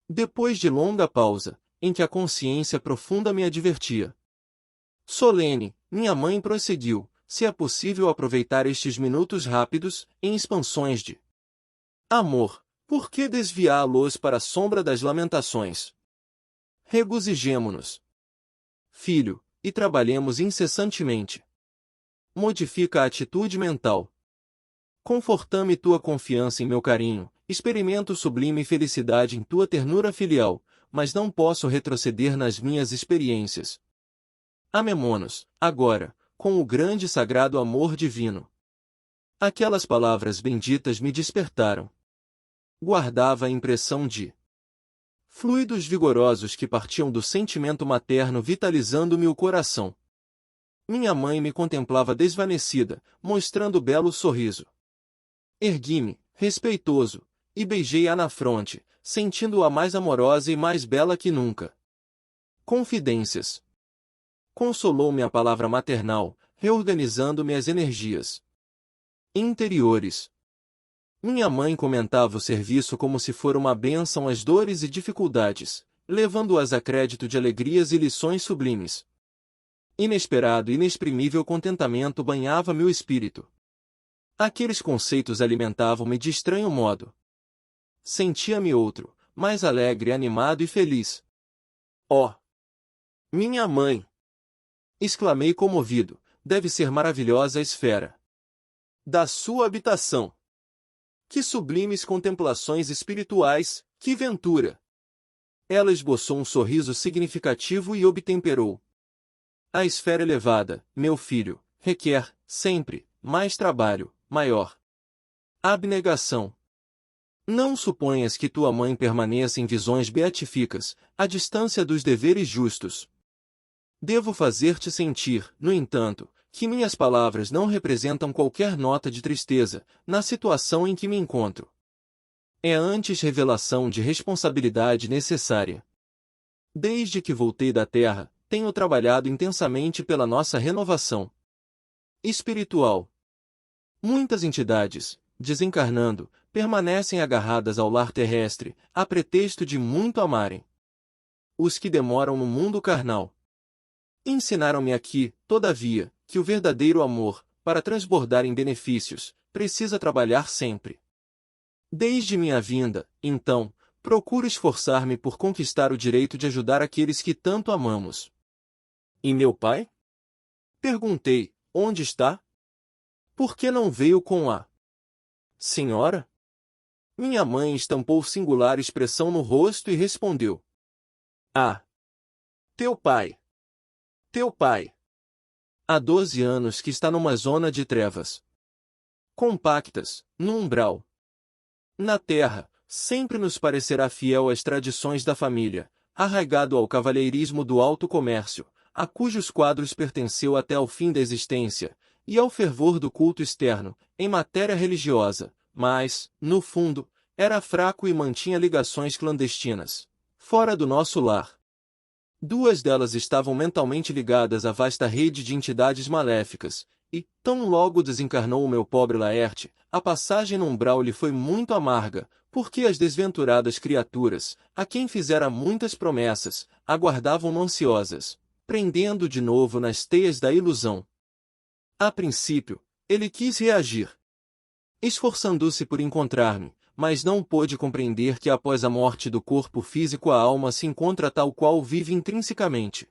Depois de longa pausa, em que a consciência profunda me advertia. Solene, minha mãe prosseguiu, se é possível aproveitar estes minutos rápidos, em expansões de amor, por que desviá-los para a sombra das lamentações? Regozijemo-nos, filho, e trabalhemos incessantemente. Modifica a atitude mental. Conforta-me tua confiança em meu carinho, experimento sublime felicidade em tua ternura filial, mas não posso retroceder nas minhas experiências. Amemo-nos, agora, com o grande e sagrado amor divino. Aquelas palavras benditas me despertaram. Guardava a impressão de fluidos vigorosos que partiam do sentimento materno vitalizando-me o coração. Minha mãe me contemplava desvanecida, mostrando belo sorriso. Ergui-me, respeitoso, e beijei-a na fronte, sentindo-a mais amorosa e mais bela que nunca. Confidências. Consolou-me a palavra maternal, reorganizando-me as energias interiores. Minha mãe comentava o serviço como se for uma bênção às dores e dificuldades, levando-as a crédito de alegrias e lições sublimes. Inesperado e inexprimível contentamento banhava meu espírito. Aqueles conceitos alimentavam-me de estranho modo. Sentia-me outro, mais alegre, animado e feliz. Oh! Minha mãe! Exclamei comovido, deve ser maravilhosa a esfera da sua habitação. Que sublimes contemplações espirituais, que ventura! Ela esboçou um sorriso significativo e obtemperou. A esfera elevada, meu filho, requer, sempre, mais trabalho, maior abnegação. Não suponhas que tua mãe permaneça em visões beatíficas, à distância dos deveres justos. Devo fazer-te sentir, no entanto, que minhas palavras não representam qualquer nota de tristeza, na situação em que me encontro. É antes revelação de responsabilidade necessária. Desde que voltei da Terra, tenho trabalhado intensamente pela nossa renovação espiritual. Muitas entidades, desencarnando, permanecem agarradas ao lar terrestre, a pretexto de muito amarem os que demoram no mundo carnal. Ensinaram-me aqui, todavia, que o verdadeiro amor, para transbordar em benefícios, precisa trabalhar sempre. Desde minha vinda, então, procuro esforçar-me por conquistar o direito de ajudar aqueles que tanto amamos. E meu pai? Perguntei, onde está? Por que não veio com a senhora? Minha mãe estampou singular expressão no rosto e respondeu. Ah! Teu pai! Teu pai! Há 12 anos que está numa zona de trevas compactas, no umbral. Na terra, sempre nos parecerá fiel às tradições da família, arraigado ao cavalheirismo do alto comércio, a cujos quadros pertenceu até ao fim da existência, e ao fervor do culto externo, em matéria religiosa, mas, no fundo, era fraco e mantinha ligações clandestinas, fora do nosso lar. Duas delas estavam mentalmente ligadas à vasta rede de entidades maléficas, e, tão logo desencarnou o meu pobre Laerte, a passagem no umbral lhe foi muito amarga, porque as desventuradas criaturas, a quem fizera muitas promessas, aguardavam-no ansiosas, prendendo de novo nas teias da ilusão. A princípio, ele quis reagir, esforçando-se por encontrar-me, mas não pôde compreender que após a morte do corpo físico a alma se encontra tal qual vive intrinsecamente.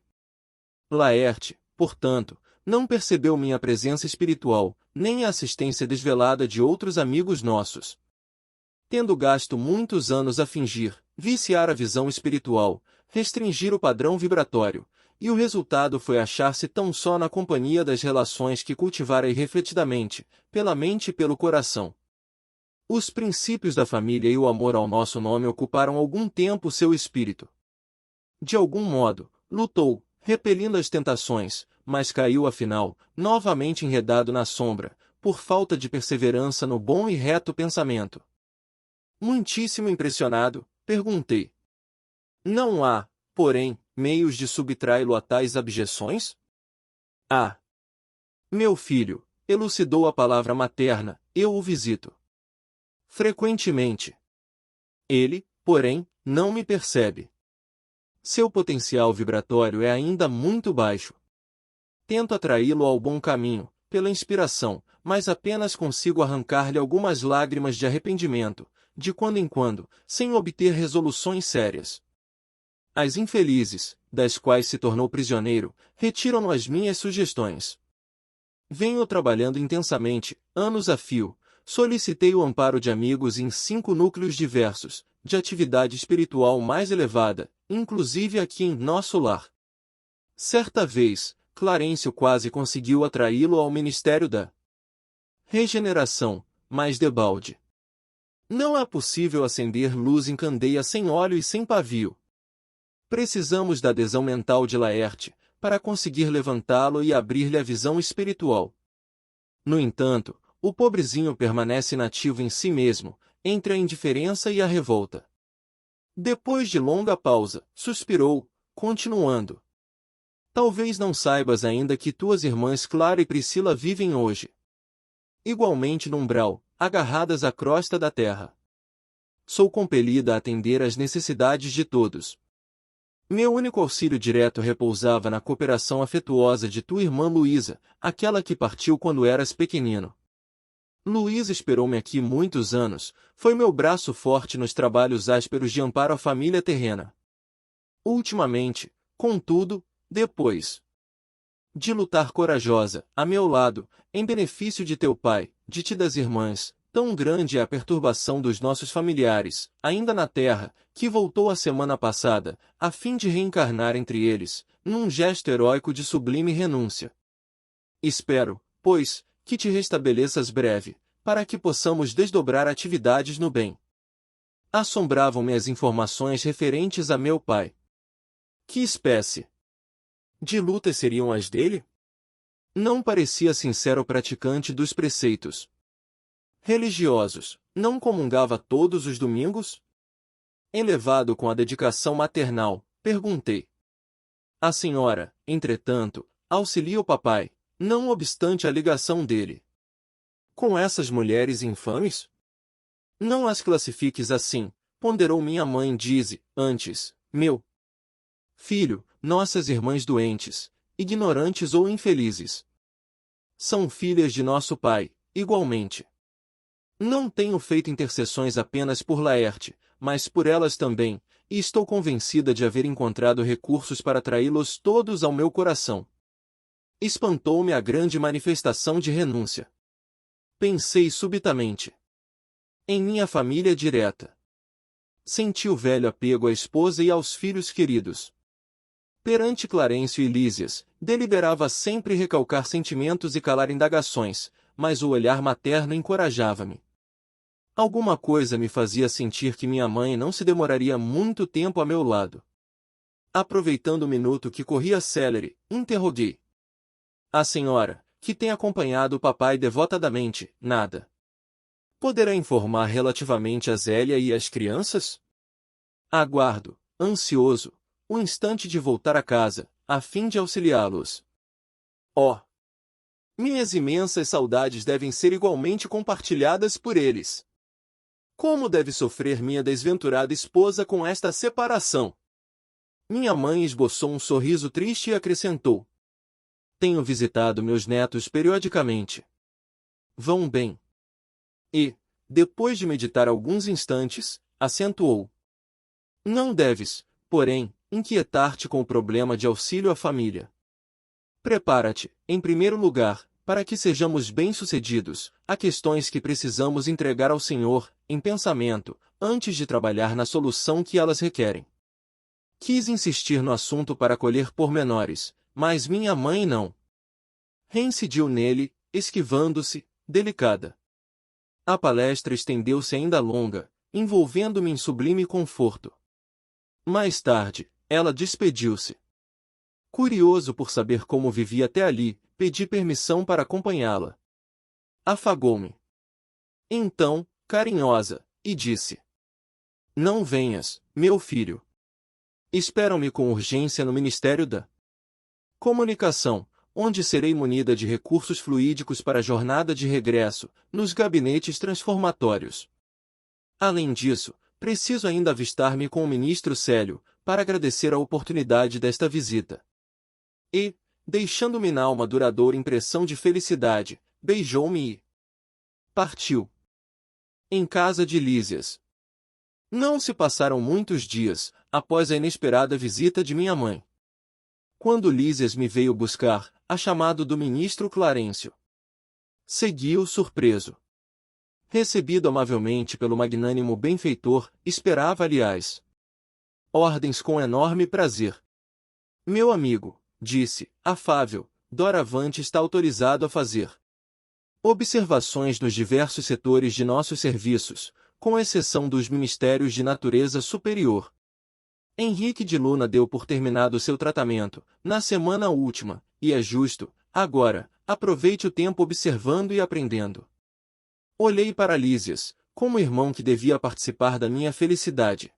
Laerte, portanto, não percebeu minha presença espiritual, nem a assistência desvelada de outros amigos nossos. Tendo gasto muitos anos a fingir, viciar a visão espiritual, restringir o padrão vibratório, e o resultado foi achar-se tão só na companhia das relações que cultivara irrefletidamente, pela mente e pelo coração. Os princípios da família e o amor ao nosso nome ocuparam algum tempo seu espírito. De algum modo, lutou, repelindo as tentações, mas caiu afinal, novamente enredado na sombra, por falta de perseverança no bom e reto pensamento. Muitíssimo impressionado, perguntei. Não há, porém, meios de subtraí-lo a tais abjeções? Ah! Meu filho, elucidou a palavra materna, eu o visito frequentemente. Ele, porém, não me percebe. Seu potencial vibratório é ainda muito baixo. Tento atraí-lo ao bom caminho, pela inspiração, mas apenas consigo arrancar-lhe algumas lágrimas de arrependimento, de quando em quando, sem obter resoluções sérias. As infelizes, das quais se tornou prisioneiro, retiram as minhas sugestões. Venho trabalhando intensamente, anos a fio, solicitei o amparo de amigos em 5 núcleos diversos, de atividade espiritual mais elevada, inclusive aqui em nosso lar. Certa vez, Clarencio quase conseguiu atraí-lo ao Ministério da Regeneração, mas debalde. Não é possível acender luz em candeia sem óleo e sem pavio. Precisamos da adesão mental de Laerte, para conseguir levantá-lo e abrir-lhe a visão espiritual. No entanto, o pobrezinho permanece inativo em si mesmo, entre a indiferença e a revolta. Depois de longa pausa, suspirou, continuando. Talvez não saibas ainda que tuas irmãs Clara e Priscila vivem hoje igualmente no umbral, agarradas à crosta da terra. Sou compelida a atender às necessidades de todos. Meu único auxílio direto repousava na cooperação afetuosa de tua irmã Luísa, aquela que partiu quando eras pequenino. Luísa esperou-me aqui muitos anos, foi meu braço forte nos trabalhos ásperos de amparo à família terrena. Ultimamente, contudo, depois de lutar corajosa, a meu lado, em benefício de teu pai, de ti das irmãs, tão grande é a perturbação dos nossos familiares, ainda na terra, que voltou a semana passada, a fim de reencarnar entre eles, num gesto heróico de sublime renúncia. Espero, pois, que te restabeleças breve, para que possamos desdobrar atividades no bem. Assombravam-me as informações referentes a meu pai. Que espécie de lutas seriam as dele? Não parecia sincero praticante dos preceitos religiosos, não comungava todos os domingos? Elevado com a dedicação maternal, perguntei. A senhora, entretanto, auxilia o papai, não obstante a ligação dele com essas mulheres infames? Não as classifiques assim, ponderou minha mãe. Dize, antes, meu filho, nossas irmãs doentes, ignorantes ou infelizes, são filhas de nosso pai, igualmente. Não tenho feito intercessões apenas por Laerte, mas por elas também, e estou convencida de haver encontrado recursos para atraí-los todos ao meu coração. Espantou-me a grande manifestação de renúncia. Pensei subitamente em minha família direta. Senti o velho apego à esposa e aos filhos queridos. Perante Clarencio e Lísias, deliberava sempre recalcar sentimentos e calar indagações, mas o olhar materno encorajava-me. Alguma coisa me fazia sentir que minha mãe não se demoraria muito tempo a meu lado. Aproveitando o minuto que corria célere, interroguei. A senhora, que tem acompanhado o papai devotadamente, nada poderá informar relativamente a Zélia e as crianças? Aguardo, ansioso, o instante de voltar a casa, a fim de auxiliá-los. Oh! Minhas imensas saudades devem ser igualmente compartilhadas por eles. Como deve sofrer minha desventurada esposa com esta separação? Minha mãe esboçou um sorriso triste e acrescentou. Tenho visitado meus netos periodicamente. Vão bem. E, depois de meditar alguns instantes, acentuou. Não deves, porém, inquietar-te com o problema de auxílio à família. Prepara-te, em primeiro lugar, para que sejamos bem-sucedidos, há questões que precisamos entregar ao Senhor, em pensamento, antes de trabalhar na solução que elas requerem. Quis insistir no assunto para colher pormenores, mas minha mãe não. Reincidiu nele, esquivando-se, delicada. A palestra estendeu-se ainda longa, envolvendo-me em sublime conforto. Mais tarde, ela despediu-se. Curioso por saber como vivia até ali, pedi permissão para acompanhá-la. Afagou-me. Então, carinhosa, e disse. Não venhas, meu filho. Esperam-me com urgência no Ministério da Comunicação, onde serei munida de recursos fluídicos para a jornada de regresso, nos gabinetes transformatórios. Além disso, Preciso ainda avistar-me com o ministro Célio, para agradecer a oportunidade desta visita. E, deixando-me na alma duradoura impressão de felicidade, beijou-me e partiu. Em casa de Lísias. Não se passaram muitos dias, após a inesperada visita de minha mãe. Quando Lísias me veio buscar, a chamado do ministro Clarencio. Segui-o surpreso. Recebido amavelmente pelo magnânimo benfeitor, esperava, aliás, ordens com enorme prazer. Meu amigo, disse, afável, doravante está autorizado a fazer observações nos diversos setores de nossos serviços, com exceção dos ministérios de natureza superior. Henrique de Luna deu por terminado seu tratamento, na semana última, e é justo, agora, aproveite o tempo observando e aprendendo. Olhei para Lísias, como irmão que devia participar da minha felicidade.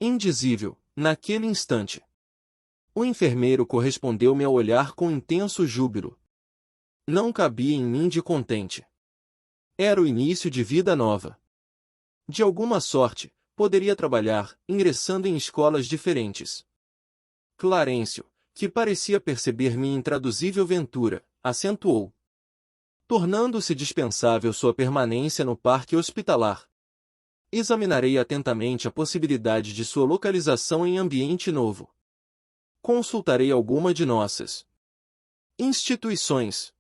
Indizível, naquele instante. O enfermeiro correspondeu-me ao olhar com intenso júbilo. Não cabia em mim de contente. Era o início de vida nova. De alguma sorte, poderia trabalhar, ingressando em escolas diferentes. Clarencio, que parecia perceber minha intraduzível ventura, acentuou, tornando-se dispensável sua permanência no parque hospitalar. Examinarei atentamente a possibilidade de sua localização em ambiente novo. Consultarei alguma de nossas instituições.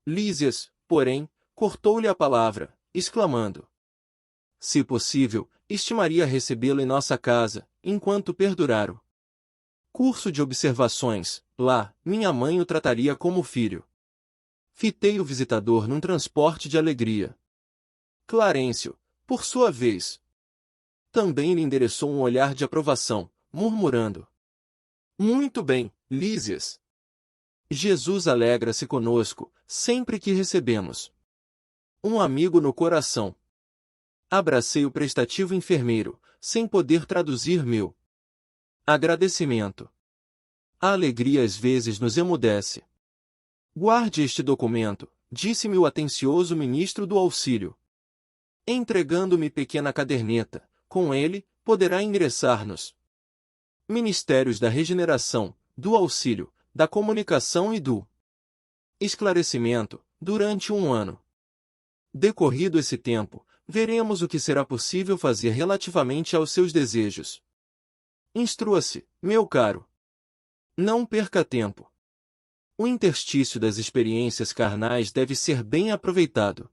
Lísias, porém, cortou-lhe a palavra, exclamando: se possível, estimaria recebê-lo em nossa casa, enquanto perdurar o curso de observações. Lá, minha mãe o trataria como filho. Fitei o visitador num transporte de alegria. Clarencio, por sua vez, também lhe endereçou um olhar de aprovação, murmurando: muito bem, Lísias. Jesus alegra-se conosco, sempre que recebemos um amigo no coração. Abracei o prestativo enfermeiro, sem poder traduzir meu agradecimento. A alegria às vezes nos emudece. Guarde este documento, disse-me o atencioso ministro do auxílio, entregando-me pequena caderneta. Com ele, poderá ingressar nos Ministérios da Regeneração, do Auxílio, da Comunicação e do Esclarecimento, durante 1 ano. Decorrido esse tempo, veremos o que será possível fazer relativamente aos seus desejos. Instrua-se, meu caro. Não perca tempo. O interstício das experiências carnais deve ser bem aproveitado.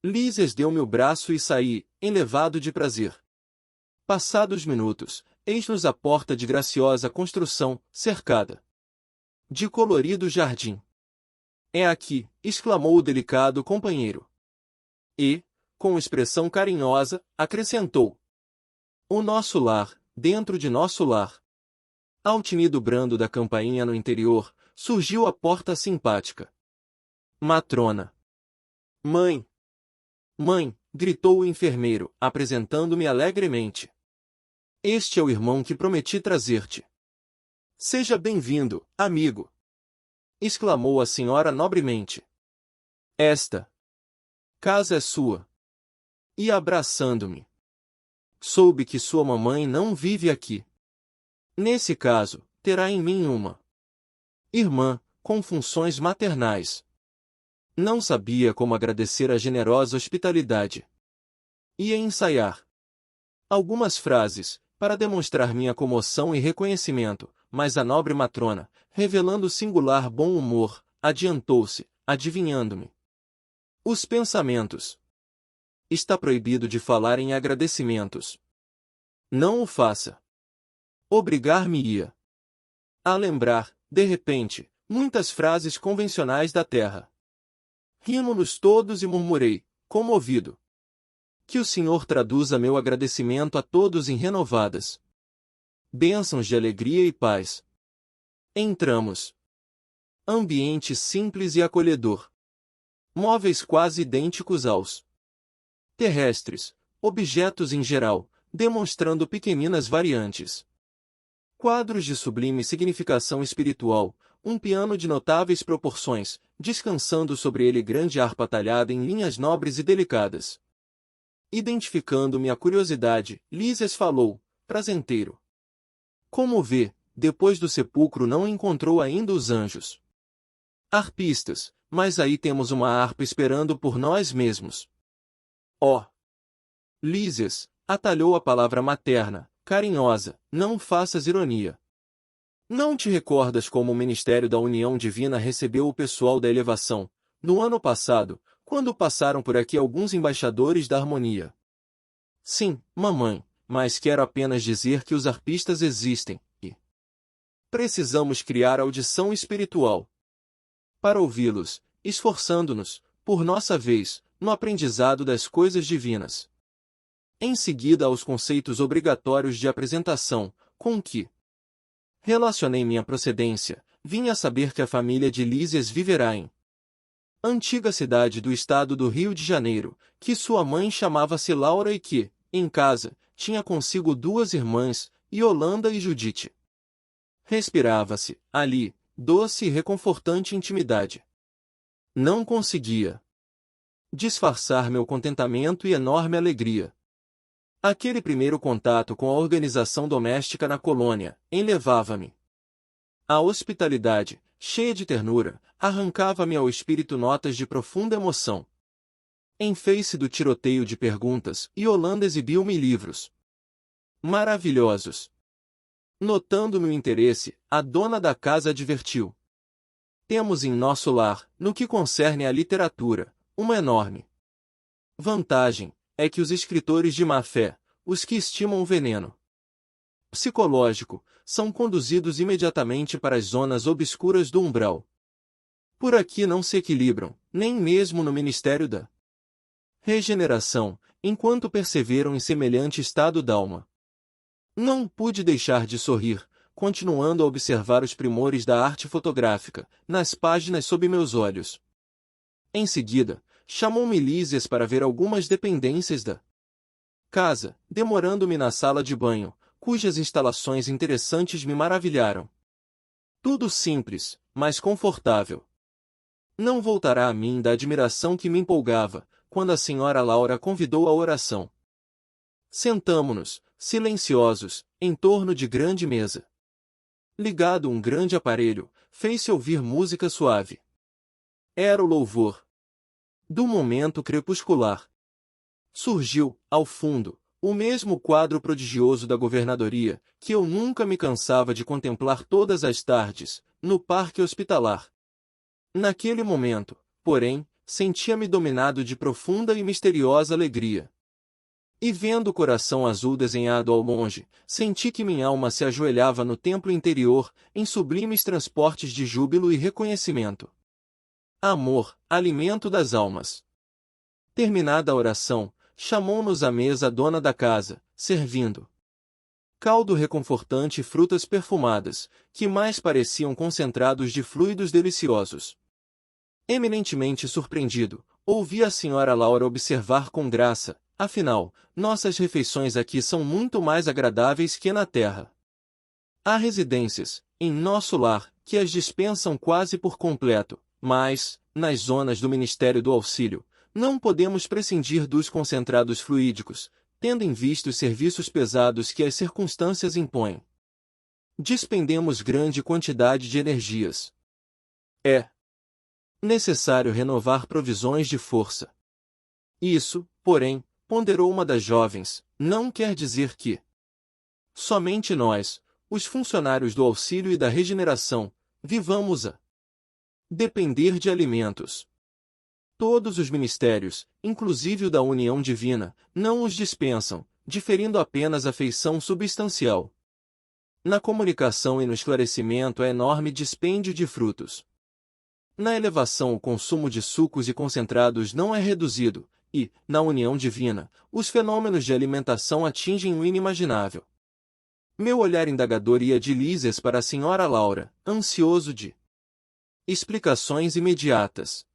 Lísias deu-me o braço e saí, enlevado de prazer. Passados minutos, eis-nos à porta de graciosa construção, cercada de colorido jardim. É aqui, exclamou o delicado companheiro. E, com expressão carinhosa, acrescentou: o nosso lar, dentro de nosso lar. Ao tinido brando da campainha no interior, surgiu a porta simpática. Matrona. Mãe! Mãe! Gritou o enfermeiro, apresentando-me alegremente. Este é o irmão que prometi trazer-te. Seja bem-vindo, amigo! Exclamou a senhora nobremente. Esta casa é sua. E abraçando-me, soube que sua mamãe não vive aqui. Nesse caso, terá em mim uma irmã, com funções maternais. Não sabia como agradecer a generosa hospitalidade. Ia ensaiar algumas frases, para demonstrar minha comoção e reconhecimento, mas a nobre matrona, revelando singular bom humor, adiantou-se, adivinhando-me os pensamentos. Está proibido de falar em agradecimentos. Não o faça. Obrigar-me-ia a lembrar, de repente, muitas frases convencionais da terra. Rimo-nos todos e murmurei, comovido: que o Senhor traduza meu agradecimento a todos em renovadas bênçãos de alegria e paz. Entramos. Ambiente simples e acolhedor. Móveis quase idênticos aos terrestres, objetos em geral, demonstrando pequeninas variantes. Quadros de sublime significação espiritual, um piano de notáveis proporções, descansando sobre ele grande harpa talhada em linhas nobres e delicadas. Identificando minha curiosidade, Lísias falou, prazenteiro. Como vê, depois do sepulcro não encontrou ainda os anjos. Harpistas, mas aí temos uma harpa esperando por nós mesmos. Ó! Lísias, atalhou a palavra materna, carinhosa, não faças ironia. Não te recordas como o Ministério da União Divina recebeu o pessoal da elevação, no ano passado, quando passaram por aqui alguns embaixadores da harmonia? Sim, mamãe, mas quero apenas dizer que os harpistas existem, e precisamos criar audição espiritual para ouvi-los, esforçando-nos, por nossa vez, no aprendizado das coisas divinas. Em seguida aos conceitos obrigatórios de apresentação, com que relacionei minha procedência, vim a saber que a família de Lísias viverá em antiga cidade do estado do Rio de Janeiro, que sua mãe chamava-se Laura e que, em casa, tinha consigo duas irmãs, Yolanda e Judite. Respirava-se, ali, doce e reconfortante intimidade. Não conseguia disfarçar meu contentamento e enorme alegria. Aquele primeiro contato com a organização doméstica na colônia, enlevava-me. A hospitalidade, cheia de ternura, arrancava-me ao espírito notas de profunda emoção. Em face do tiroteio de perguntas, Yolanda exibiu-me livros maravilhosos. Notando meu interesse, a dona da casa advertiu. Temos em nosso lar, no que concerne à literatura, uma enorme vantagem, é que os escritores de má-fé, os que estimam o veneno psicológico, são conduzidos imediatamente para as zonas obscuras do umbral. Por aqui não se equilibram, nem mesmo no ministério da regeneração, enquanto perseveram em semelhante estado d'alma. Não pude deixar de sorrir, continuando a observar os primores da arte fotográfica, nas páginas sob meus olhos. Em seguida, chamou-me Lísias para ver algumas dependências da casa, demorando-me na sala de banho, cujas instalações interessantes me maravilharam. Tudo simples, mas confortável. Não voltará a mim da admiração que me empolgava, quando a senhora Laura convidou à oração. Sentamo-nos, silenciosos, em torno de grande mesa. Ligado um grande aparelho, fez-se ouvir música suave. Era o louvor do momento crepuscular. Surgiu, ao fundo, o mesmo quadro prodigioso da governadoria, que eu nunca me cansava de contemplar todas as tardes, no parque hospitalar. Naquele momento, porém, sentia-me dominado de profunda e misteriosa alegria. E vendo o coração azul desenhado ao longe, senti que minha alma se ajoelhava no templo interior, em sublimes transportes de júbilo e reconhecimento. Amor, alimento das almas. Terminada a oração, chamou-nos à mesa a dona da casa, servindo caldo reconfortante e frutas perfumadas, que mais pareciam concentrados de fluidos deliciosos. Eminentemente surpreendido, ouvi a senhora Laura observar com graça, afinal, nossas refeições aqui são muito mais agradáveis que na terra. Há residências, em nosso lar, que as dispensam quase por completo, mas, nas zonas do Ministério do Auxílio, não podemos prescindir dos concentrados fluídicos, tendo em vista os serviços pesados que as circunstâncias impõem. Dispendemos grande quantidade de energias. É necessário renovar provisões de força. Isso, porém, ponderou uma das jovens, não quer dizer que somente nós, os funcionários do auxílio e da regeneração, vivamos a depender de alimentos. Todos os ministérios, inclusive o da união divina, não os dispensam, diferindo apenas a feição substancial. Na comunicação e no esclarecimento há enorme dispêndio de frutos. Na elevação o consumo de sucos e concentrados não é reduzido, e, na união divina, os fenômenos de alimentação atingem o inimaginável. Meu olhar indagador ia de Lísias para a senhora Laura, ansioso de explicações imediatas.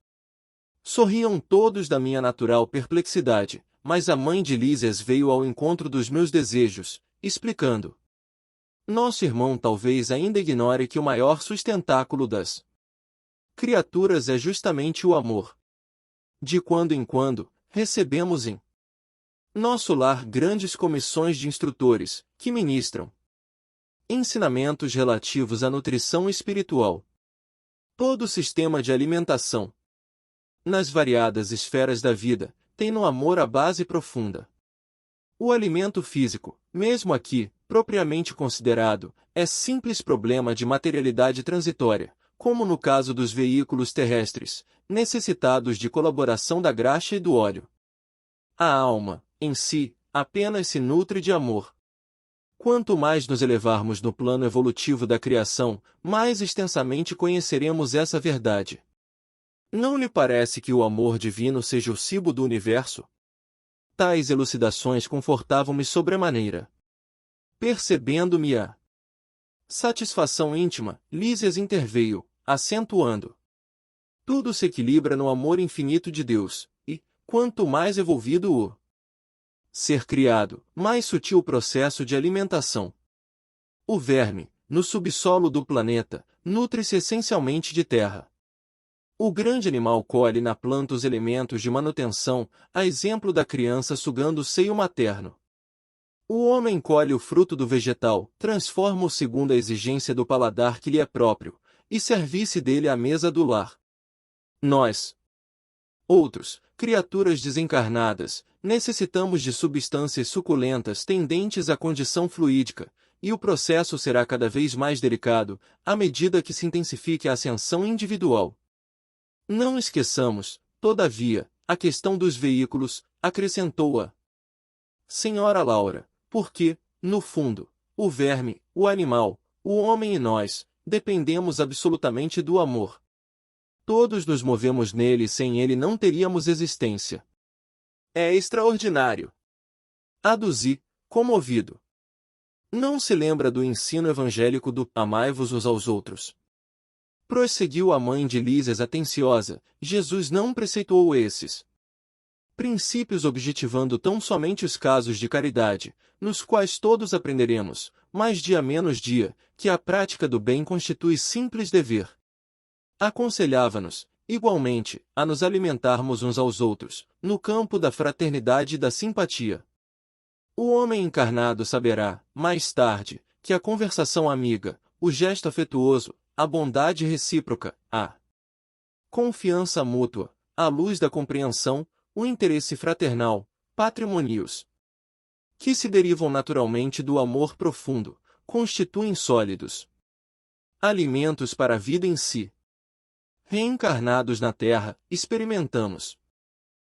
Sorriam todos da minha natural perplexidade, mas a mãe de Lísias veio ao encontro dos meus desejos, explicando. Nosso irmão talvez ainda ignore que o maior sustentáculo das criaturas é justamente o amor. De quando em quando, recebemos em Nosso lar grandes comissões de instrutores, que ministram ensinamentos relativos à nutrição espiritual. Todo o sistema de alimentação, nas variadas esferas da vida, tem no amor a base profunda. O alimento físico, mesmo aqui, propriamente considerado, é simples problema de materialidade transitória, como no caso dos veículos terrestres, necessitados de colaboração da graxa e do óleo. A alma, em si, apenas se nutre de amor. Quanto mais nos elevarmos no plano evolutivo da criação, mais extensamente conheceremos essa verdade. Não lhe parece que o amor divino seja o cibo do universo? Tais elucidações confortavam-me sobremaneira. Percebendo-me a satisfação íntima, Lísias interveio, acentuando. Tudo se equilibra no amor infinito de Deus, e, quanto mais evolvido o ser criado, mais sutil o processo de alimentação. O verme, no subsolo do planeta, nutre-se essencialmente de terra. O grande animal colhe na planta os elementos de manutenção, a exemplo da criança sugando o seio materno. O homem colhe o fruto do vegetal, transforma-o segundo a exigência do paladar que lhe é próprio, e serve-se dele à mesa do lar. Nós, outros, criaturas desencarnadas, necessitamos de substâncias suculentas tendentes à condição fluídica, e o processo será cada vez mais delicado, à medida que se intensifique a ascensão individual. Não esqueçamos, todavia, a questão dos veículos, acrescentou a senhora Laura, porque, no fundo, o verme, o animal, o homem e nós, dependemos absolutamente do amor. Todos nos movemos nele e sem ele não teríamos existência. É extraordinário. Aduzi, comovido. Não se lembra do ensino evangélico do amai-vos uns aos outros. Prosseguiu a mãe de Lísias atenciosa, Jesus não preceituou esses princípios objetivando tão somente os casos de caridade, nos quais todos aprenderemos, mais dia menos dia, que a prática do bem constitui simples dever. Aconselhava-nos, igualmente, a nos alimentarmos uns aos outros, no campo da fraternidade e da simpatia. O homem encarnado saberá, mais tarde, que a conversação amiga, o gesto afetuoso, a bondade recíproca, a confiança mútua, a luz da compreensão, o interesse fraternal, patrimônios, que se derivam naturalmente do amor profundo, constituem sólidos alimentos para a vida em si. Reencarnados na Terra, experimentamos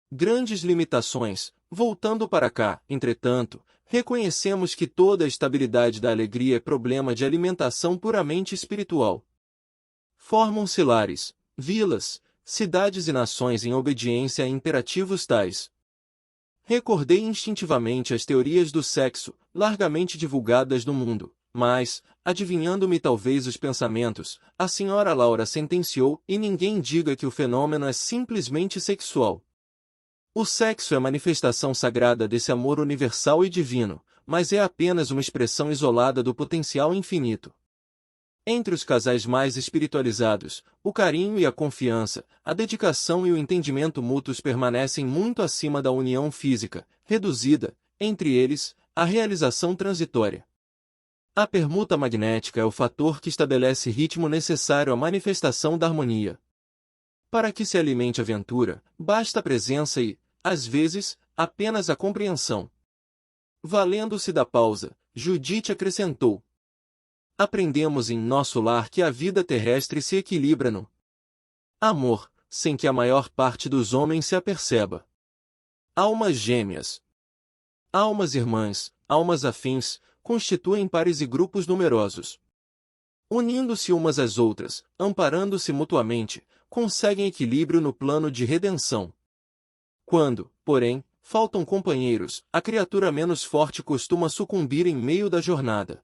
grandes limitações. Voltando para cá, entretanto, reconhecemos que toda a estabilidade da alegria é problema de alimentação puramente espiritual. Formam-se lares, vilas, cidades e nações em obediência a imperativos tais. Recordei instintivamente as teorias do sexo, largamente divulgadas no mundo, mas, adivinhando-me talvez os pensamentos, a senhora Laura sentenciou, e ninguém diga que o fenômeno é simplesmente sexual. O sexo é manifestação sagrada desse amor universal e divino, mas é apenas uma expressão isolada do potencial infinito. Entre os casais mais espiritualizados, o carinho e a confiança, a dedicação e o entendimento mútuos permanecem muito acima da união física, reduzida, entre eles, à realização transitória. A permuta magnética é o fator que estabelece ritmo necessário à manifestação da harmonia. Para que se alimente a aventura, basta a presença e, às vezes, apenas a compreensão. Valendo-se da pausa, Judite acrescentou: aprendemos em nosso lar que a vida terrestre se equilibra no amor, sem que a maior parte dos homens se aperceba. Almas gêmeas, almas irmãs, almas afins, constituem pares e grupos numerosos. Unindo-se umas às outras, amparando-se mutuamente, conseguem equilíbrio no plano de redenção. Quando, porém, faltam companheiros, a criatura menos forte costuma sucumbir em meio da jornada.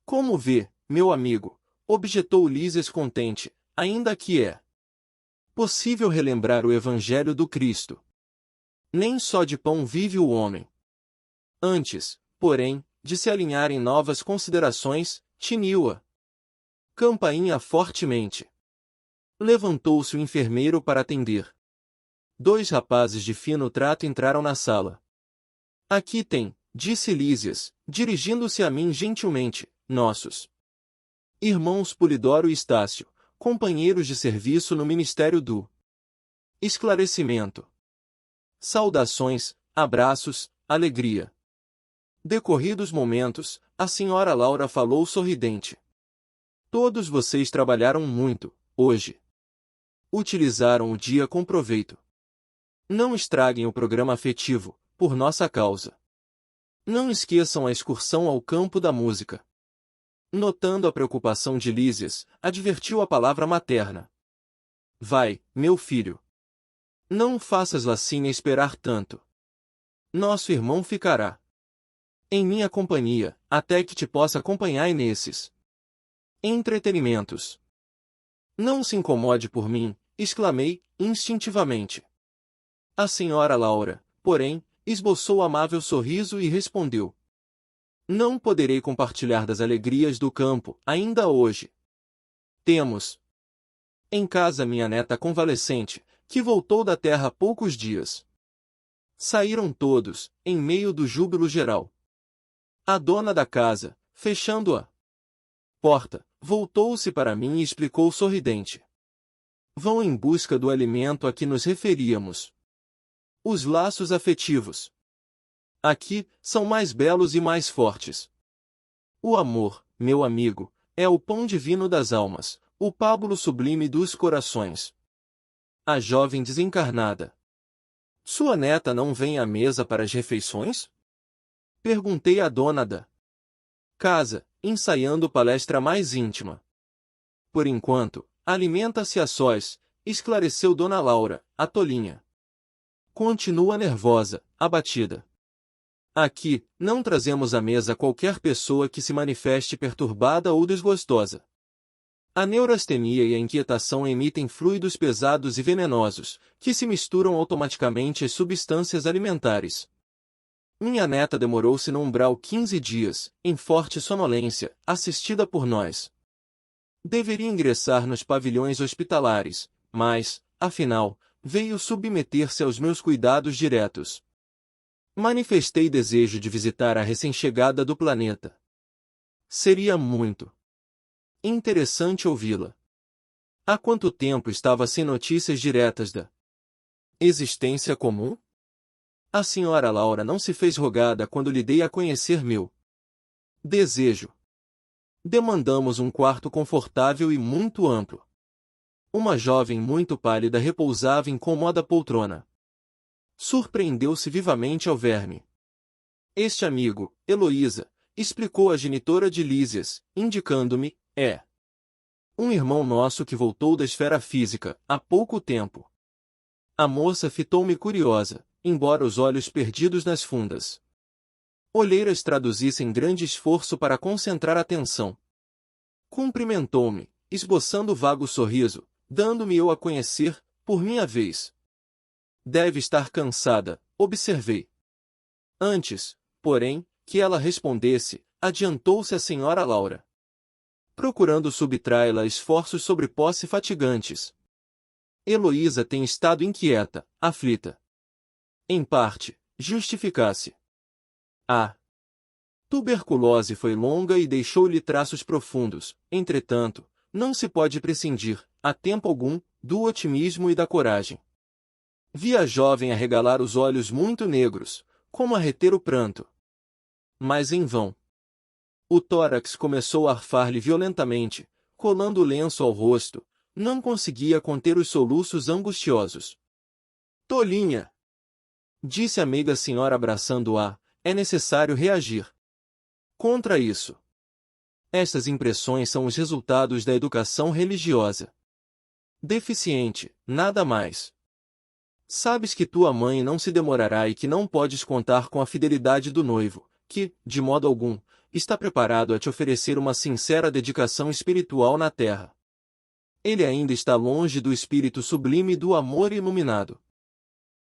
Como vê, meu amigo, objetou Lísias contente, ainda que é possível relembrar o Evangelho do Cristo. Nem só de pão vive o homem. Antes, porém, de se alinhar em novas considerações, tiniu a campainha fortemente. Levantou-se o enfermeiro para atender. 2 rapazes de fino trato entraram na sala. Aqui tem, disse Lísias, dirigindo-se a mim gentilmente, nossos irmãos Polidoro e Estácio, companheiros de serviço no Ministério do Esclarecimento. Saudações, abraços, alegria. Decorridos momentos, a senhora Laura falou sorridente. Todos vocês trabalharam muito, hoje. Utilizaram o dia com proveito. Não estraguem o programa afetivo, por nossa causa. Não esqueçam a excursão ao campo da música. Notando a preocupação de Lísias, advertiu a palavra materna. Vai, meu filho. Não faças Lacínia esperar tanto. Nosso irmão ficará em minha companhia, até que te possa acompanhar nesses entretenimentos. Não se incomode por mim, exclamei, instintivamente. A senhora Laura, porém, esboçou amável sorriso e respondeu. Não poderei compartilhar das alegrias do campo, ainda hoje. Temos em casa minha neta convalescente, que voltou da terra há poucos dias. Saíram todos, em meio do júbilo geral. A dona da casa, fechando a porta, voltou-se para mim e explicou sorridente. Vão em busca do alimento a que nos referíamos. Os laços afetivos. Aqui, são mais belos e mais fortes. O amor, meu amigo, é o pão divino das almas, o pábulo sublime dos corações. A jovem desencarnada. Sua neta não vem à mesa para as refeições? Perguntei à dona da casa, ensaiando palestra mais íntima. Por enquanto, alimenta-se a sós, esclareceu Dona Laura, a tolinha. Continua nervosa, abatida. Aqui, não trazemos à mesa qualquer pessoa que se manifeste perturbada ou desgostosa. A neurastenia e a inquietação emitem fluidos pesados e venenosos, que se misturam automaticamente às substâncias alimentares. Minha neta demorou-se no umbral 15 dias, em forte sonolência, assistida por nós. Deveria ingressar nos pavilhões hospitalares, mas, afinal, veio submeter-se aos meus cuidados diretos. Manifestei desejo de visitar a recém-chegada do planeta. Seria muito interessante ouvi-la. Há quanto tempo estava sem notícias diretas da existência comum? A senhora Laura não se fez rogada quando lhe dei a conhecer meu desejo. Demandamos um quarto confortável e muito amplo. Uma jovem muito pálida repousava em cômoda poltrona. Surpreendeu-se vivamente ao ver-me. Este amigo, Heloísa, explicou a genitora de Lísias, indicando-me, é um irmão nosso que voltou da esfera física, há pouco tempo. A moça fitou-me curiosa, embora os olhos perdidos nas fundas olheiras traduzissem grande esforço para concentrar a atenção. Cumprimentou-me, esboçando vago sorriso, dando-me eu a conhecer, por minha vez. Deve estar cansada, observei. Antes, porém, que ela respondesse, adiantou-se a senhora Laura, procurando subtraí-la a esforços sobre posse fatigantes. Heloísa tem estado inquieta, aflita. Em parte, justificasse. A tuberculose foi longa e deixou-lhe traços profundos, entretanto, não se pode prescindir, a tempo algum, do otimismo e da coragem. Vi a jovem arregalar os olhos muito negros, como a reter o pranto. Mas em vão. O tórax começou a arfar-lhe violentamente, colando o lenço ao rosto, não conseguia conter os soluços angustiosos. Tolinha! Disse a meiga senhora abraçando-a, é necessário reagir contra isso. Estas impressões são os resultados da educação religiosa. Deficiente, nada mais. Sabes que tua mãe não se demorará e que não podes contar com a fidelidade do noivo, que, de modo algum, está preparado a te oferecer uma sincera dedicação espiritual na terra. Ele ainda está longe do espírito sublime do amor iluminado.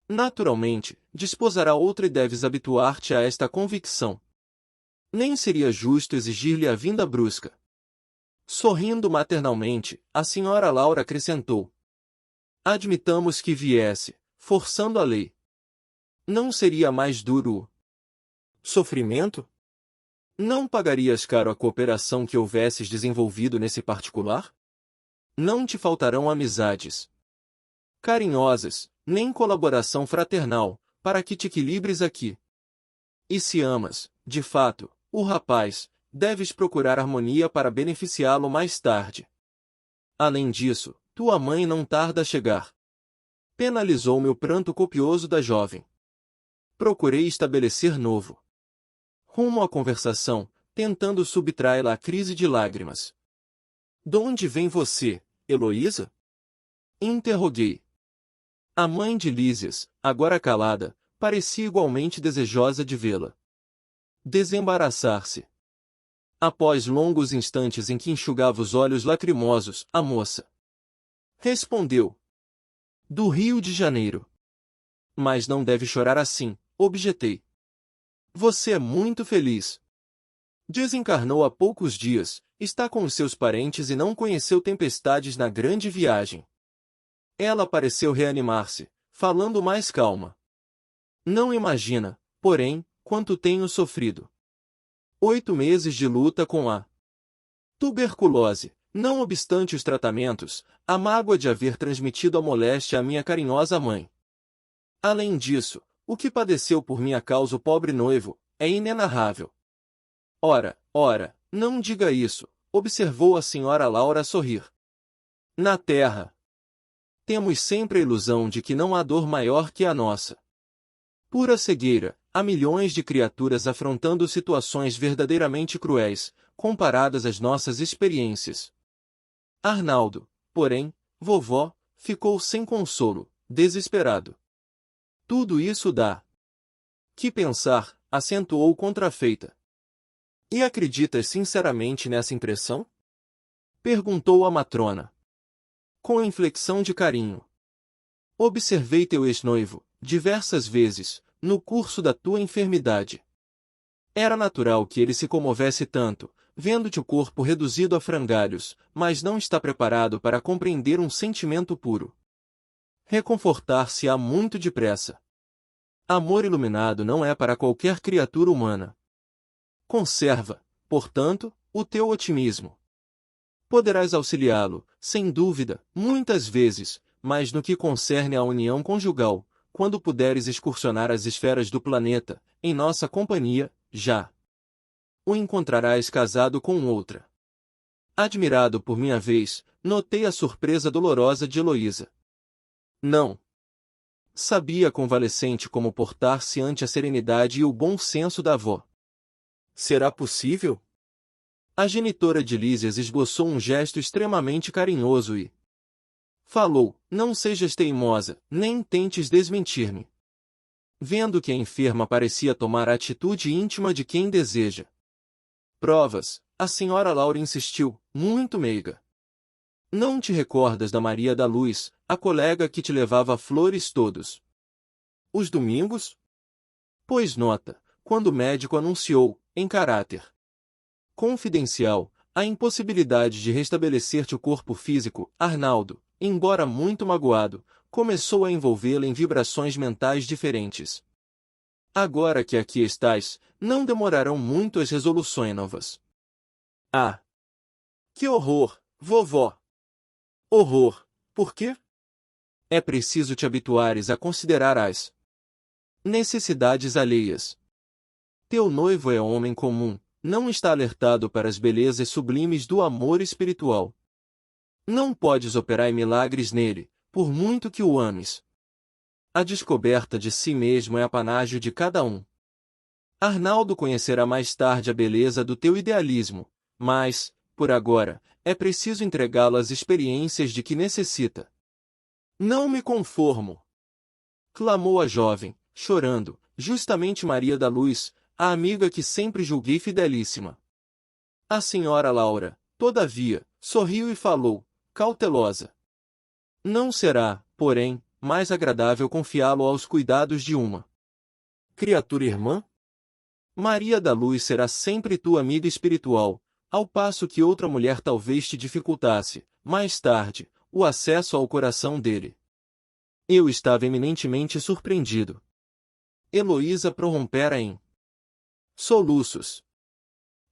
Naturalmente, desposará outra e deves habituar-te a esta convicção. Nem seria justo exigir-lhe a vinda brusca. Sorrindo maternalmente, a senhora Laura acrescentou. Admitamos que viesse, forçando a lei. Não seria mais duro Sofrimento? Não pagarias caro a cooperação que houvesses desenvolvido nesse particular? Não te faltarão amizades carinhosas, nem colaboração fraternal, para que te equilibres aqui. E se amas, de fato, o rapaz, deves procurar harmonia para beneficiá-lo mais tarde. Além disso, tua mãe não tarda a chegar. Penalizou-me o pranto copioso da jovem. Procurei estabelecer novo rumo à conversação, tentando subtraí-la à crise de lágrimas. "Donde vem você, Heloísa?" interroguei. A mãe de Lísias, agora calada, parecia igualmente desejosa de vê-la desembaraçar-se. Após longos instantes em que enxugava os olhos lacrimosos, a moça respondeu: "Do Rio de Janeiro." "Mas não deve chorar assim", objetei. "Você é muito feliz. Desencarnou há poucos dias, está com os seus parentes e não conheceu tempestades na grande viagem." Ela pareceu reanimar-se, falando mais calma. "Não imagina, porém, quanto tenho sofrido. 8 meses de luta com a tuberculose, não obstante os tratamentos, a mágoa de haver transmitido a moléstia à minha carinhosa mãe. Além disso, o que padeceu por minha causa o pobre noivo, é inenarrável." "Ora, ora, não diga isso", observou a senhora Laura a sorrir. "Na terra, temos sempre a ilusão de que não há dor maior que a nossa. Pura cegueira, há milhões de criaturas afrontando situações verdadeiramente cruéis, comparadas às nossas experiências." Arnaldo, porém, vovó, ficou sem consolo, desesperado. "Tudo isso dá que pensar", acentuou contrafeita. "E acreditas sinceramente nessa impressão?" perguntou a matrona, com inflexão de carinho. "Observei teu ex-noivo, diversas vezes, no curso da tua enfermidade. Era natural que ele se comovesse tanto, vendo-te o corpo reduzido a frangalhos, mas não está preparado para compreender um sentimento puro. Reconfortar-se-á muito depressa. Amor iluminado não é para qualquer criatura humana. Conserva, portanto, o teu otimismo. Poderás auxiliá-lo, sem dúvida, muitas vezes, mas no que concerne à união conjugal, quando puderes excursionar as esferas do planeta, em nossa companhia, já o encontrarás casado com outra." Admirado por minha vez, notei a surpresa dolorosa de Heloísa. Não sabia a convalescente como portar-se ante a serenidade e o bom senso da avó. "Será possível?" A genitora de Lísias esboçou um gesto extremamente carinhoso e falou: "Não sejas teimosa, nem tentes desmentir-me." Vendo que a enferma parecia tomar a atitude íntima de quem deseja provas, a senhora Laura insistiu, muito meiga: "Não te recordas da Maria da Luz, a colega que te levava flores todos os domingos?" Pois nota, quando o médico anunciou, em caráter confidencial, a impossibilidade de restabelecer-te o corpo físico, Arnaldo, embora muito magoado, começou a envolvê-la em vibrações mentais diferentes. "Agora que aqui estás, não demorarão muito as resoluções novas." "Ah! Que horror, vovó!" "Horror, por quê?" "É preciso te habituares a considerar as necessidades alheias. Teu noivo é homem comum, não está alertado para as belezas sublimes do amor espiritual. Não podes operar milagres nele, por muito que o ames. A descoberta de si mesmo é apanágio de cada um. Arnaldo conhecerá mais tarde a beleza do teu idealismo, mas, por agora, é preciso entregá-lo às experiências de que necessita." "Não me conformo!" clamou a jovem, chorando, justamente Maria da Luz, a amiga que sempre julguei fidelíssima. A senhora Laura, todavia, sorriu e falou, cautelosa: "Não será, porém, mais agradável confiá-lo aos cuidados de uma criatura irmã? Maria da Luz será sempre tua amiga espiritual, ao passo que outra mulher talvez te dificultasse, mais tarde, o acesso ao coração dele." Eu estava eminentemente surpreendido. Heloísa prorrompera em Soluços.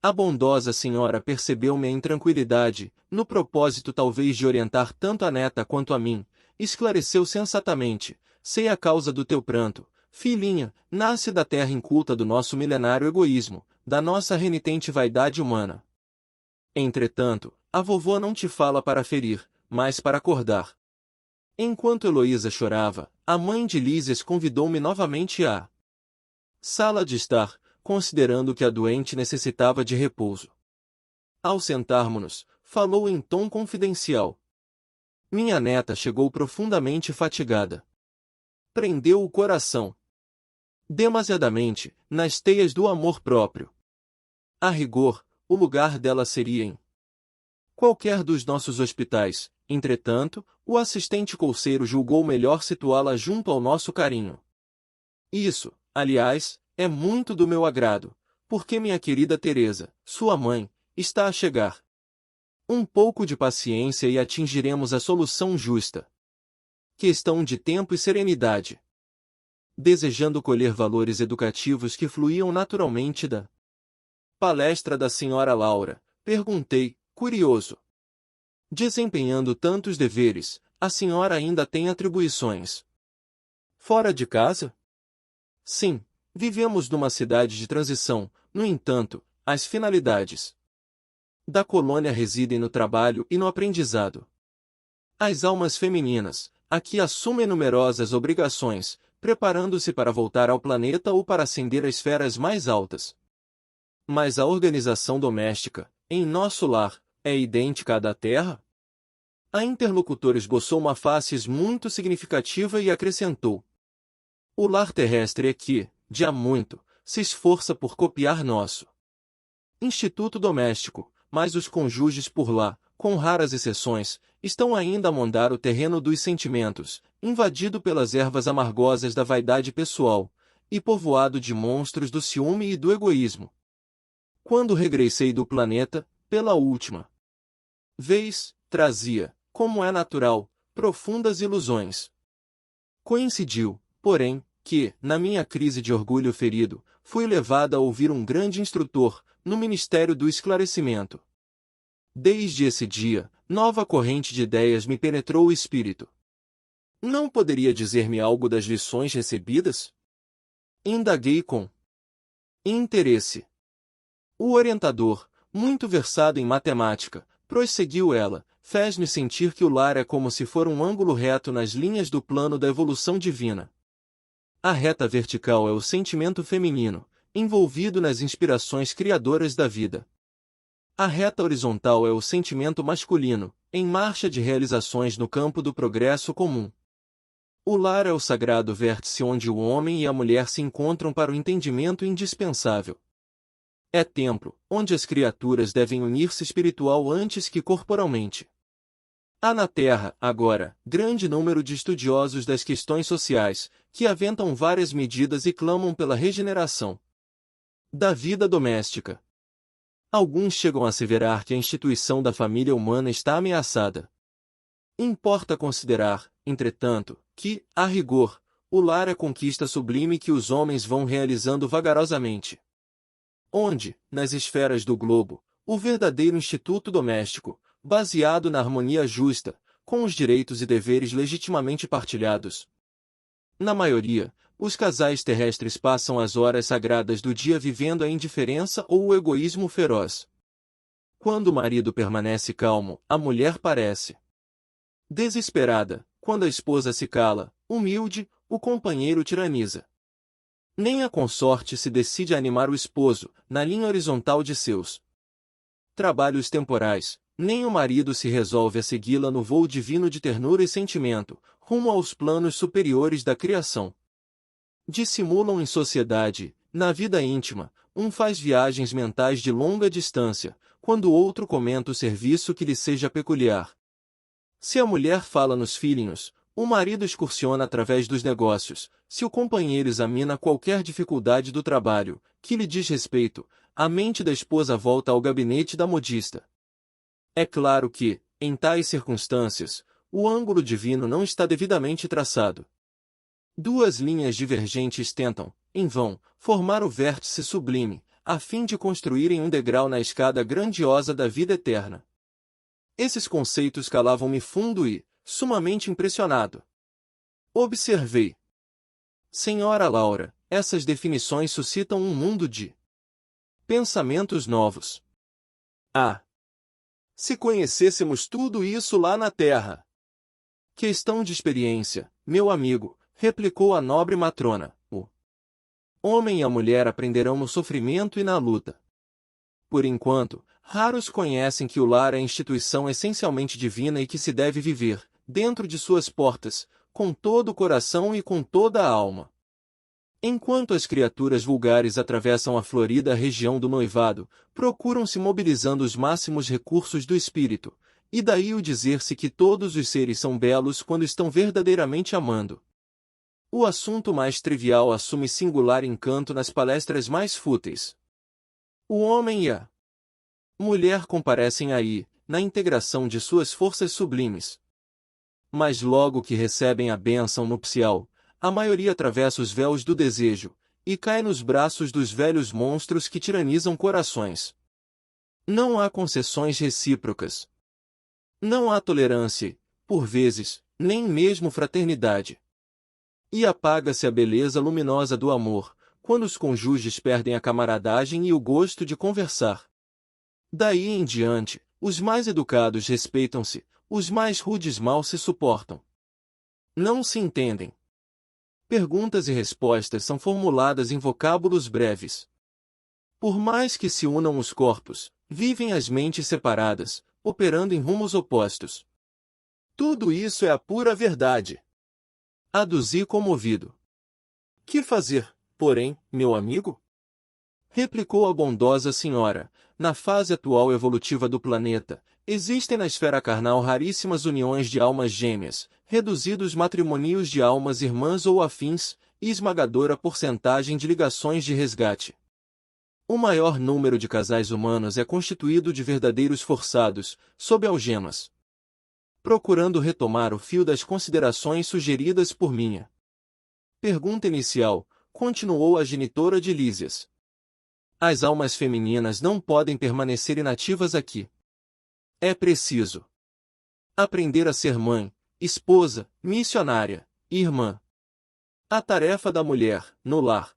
A bondosa senhora percebeu minha intranquilidade, no propósito talvez de orientar tanto a neta quanto a mim, esclareceu sensatamente: sei a causa do teu pranto, filhinha, nasce da terra inculta do nosso milenário egoísmo, da nossa renitente vaidade humana. Entretanto, a vovó não te fala para ferir, mas para acordar. Enquanto Heloísa chorava, a mãe de Lísias convidou-me novamente à sala de estar, considerando que a doente necessitava de repouso. Ao sentarmos-nos, falou em tom confidencial. Minha neta chegou profundamente fatigada. Prendeu o coração demasiadamente nas teias do amor próprio. A rigor, o lugar dela seria em qualquer dos nossos hospitais. Entretanto, o assistente colceiro julgou melhor situá-la junto ao nosso carinho. Isso, aliás, é muito do meu agrado, porque minha querida Teresa, sua mãe, está a chegar. Um pouco de paciência e atingiremos a solução justa. Questão de tempo e serenidade. Desejando colher valores educativos que fluíam naturalmente da palestra da senhora Laura, perguntei, curioso. Desempenhando tantos deveres, a senhora ainda tem atribuições fora de casa? Sim, vivemos numa cidade de transição, no entanto, as finalidades da colônia residem no trabalho e no aprendizado. As almas femininas, aqui assumem numerosas obrigações, preparando-se para voltar ao planeta ou para ascender a esferas mais altas. Mas a organização doméstica, em nosso lar, é idêntica à da Terra? A interlocutora esboçou uma face muito significativa e acrescentou: o lar terrestre é que, de há muito, se esforça por copiar nosso Instituto Doméstico, mas os cônjuges por lá, com raras exceções, estão ainda a mondar o terreno dos sentimentos, invadido pelas ervas amargosas da vaidade pessoal, e povoado de monstros do ciúme e do egoísmo. Quando regressei do planeta, pela última vez, trazia, como é natural, profundas ilusões. Coincidiu, porém, que, na minha crise de orgulho ferido, fui levada a ouvir um grande instrutor, no Ministério do Esclarecimento. Desde esse dia, nova corrente de ideias me penetrou o espírito. Não poderia dizer-me algo das lições recebidas? Indaguei com interesse. O orientador, muito versado em matemática, prosseguiu ela, fez-me sentir que o lar é como se for um ângulo reto nas linhas do plano da evolução divina. A reta vertical é o sentimento feminino, envolvido nas inspirações criadoras da vida. A reta horizontal é o sentimento masculino, em marcha de realizações no campo do progresso comum. O lar é o sagrado vértice onde o homem e a mulher se encontram para o entendimento indispensável. É templo, onde as criaturas devem unir-se espiritual antes que corporalmente. Há na Terra, agora, grande número de estudiosos das questões sociais, que aventam várias medidas e clamam pela regeneração da vida doméstica. Alguns chegam a asseverar que a instituição da família humana está ameaçada. Importa considerar, entretanto, que, a rigor, o lar é conquista sublime que os homens vão realizando vagarosamente. Onde, nas esferas do globo, o verdadeiro instituto doméstico, baseado na harmonia justa, com os direitos e deveres legitimamente partilhados. Na maioria, os casais terrestres passam as horas sagradas do dia vivendo a indiferença ou o egoísmo feroz. Quando o marido permanece calmo, a mulher parece desesperada. Quando a esposa se cala, humilde, o companheiro tiraniza. Nem a consorte se decide a animar o esposo, na linha horizontal de seus trabalhos temporais, nem o marido se resolve a segui-la no voo divino de ternura e sentimento, rumo aos planos superiores da criação. Dissimulam em sociedade, na vida íntima, um faz viagens mentais de longa distância, quando o outro comenta o serviço que lhe seja peculiar. Se a mulher fala nos filhinhos, o marido excursiona através dos negócios. Se o companheiro examina qualquer dificuldade do trabalho, que lhe diz respeito, a mente da esposa volta ao gabinete da modista. É claro que, em tais circunstâncias, o ângulo divino não está devidamente traçado. Duas linhas divergentes tentam, em vão, formar o vértice sublime, a fim de construírem um degrau na escada grandiosa da vida eterna. Esses conceitos calavam-me fundo e, sumamente impressionado, observei. Senhora Laura, essas definições suscitam um mundo de pensamentos novos. Ah! Se conhecêssemos tudo isso lá na Terra! Questão de experiência, meu amigo, replicou a nobre matrona. O homem e a mulher aprenderão no sofrimento e na luta. Por enquanto, raros conhecem que o lar é instituição essencialmente divina e que se deve viver, dentro de suas portas, com todo o coração e com toda a alma. Enquanto as criaturas vulgares atravessam a florida região do noivado, procuram-se mobilizando os máximos recursos do espírito, e daí o dizer-se que todos os seres são belos quando estão verdadeiramente amando. O assunto mais trivial assume singular encanto nas palestras mais fúteis. O homem e a mulher comparecem aí, na integração de suas forças sublimes. Mas logo que recebem a bênção nupcial, a maioria atravessa os véus do desejo, e cai nos braços dos velhos monstros que tiranizam corações. Não há concessões recíprocas. Não há tolerância, por vezes, nem mesmo fraternidade. E apaga-se a beleza luminosa do amor, quando os cônjuges perdem a camaradagem e o gosto de conversar. Daí em diante, os mais educados respeitam-se, os mais rudes mal se suportam. Não se entendem. Perguntas e respostas são formuladas em vocábulos breves. Por mais que se unam os corpos, vivem as mentes separadas, operando em rumos opostos. Tudo isso é a pura verdade. Aduzi comovido. Que fazer, porém, meu amigo? Replicou a bondosa senhora. Na fase atual evolutiva do planeta, existem na esfera carnal raríssimas uniões de almas gêmeas, reduzidos matrimônios de almas irmãs ou afins, e esmagadora porcentagem de ligações de resgate. O maior número de casais humanos é constituído de verdadeiros forçados, sob algemas. Procurando retomar o fio das considerações sugeridas por minha pergunta inicial, continuou a genitora de Lísias. As almas femininas não podem permanecer inativas aqui. É preciso aprender a ser mãe, esposa, missionária, irmã. A tarefa da mulher, no lar,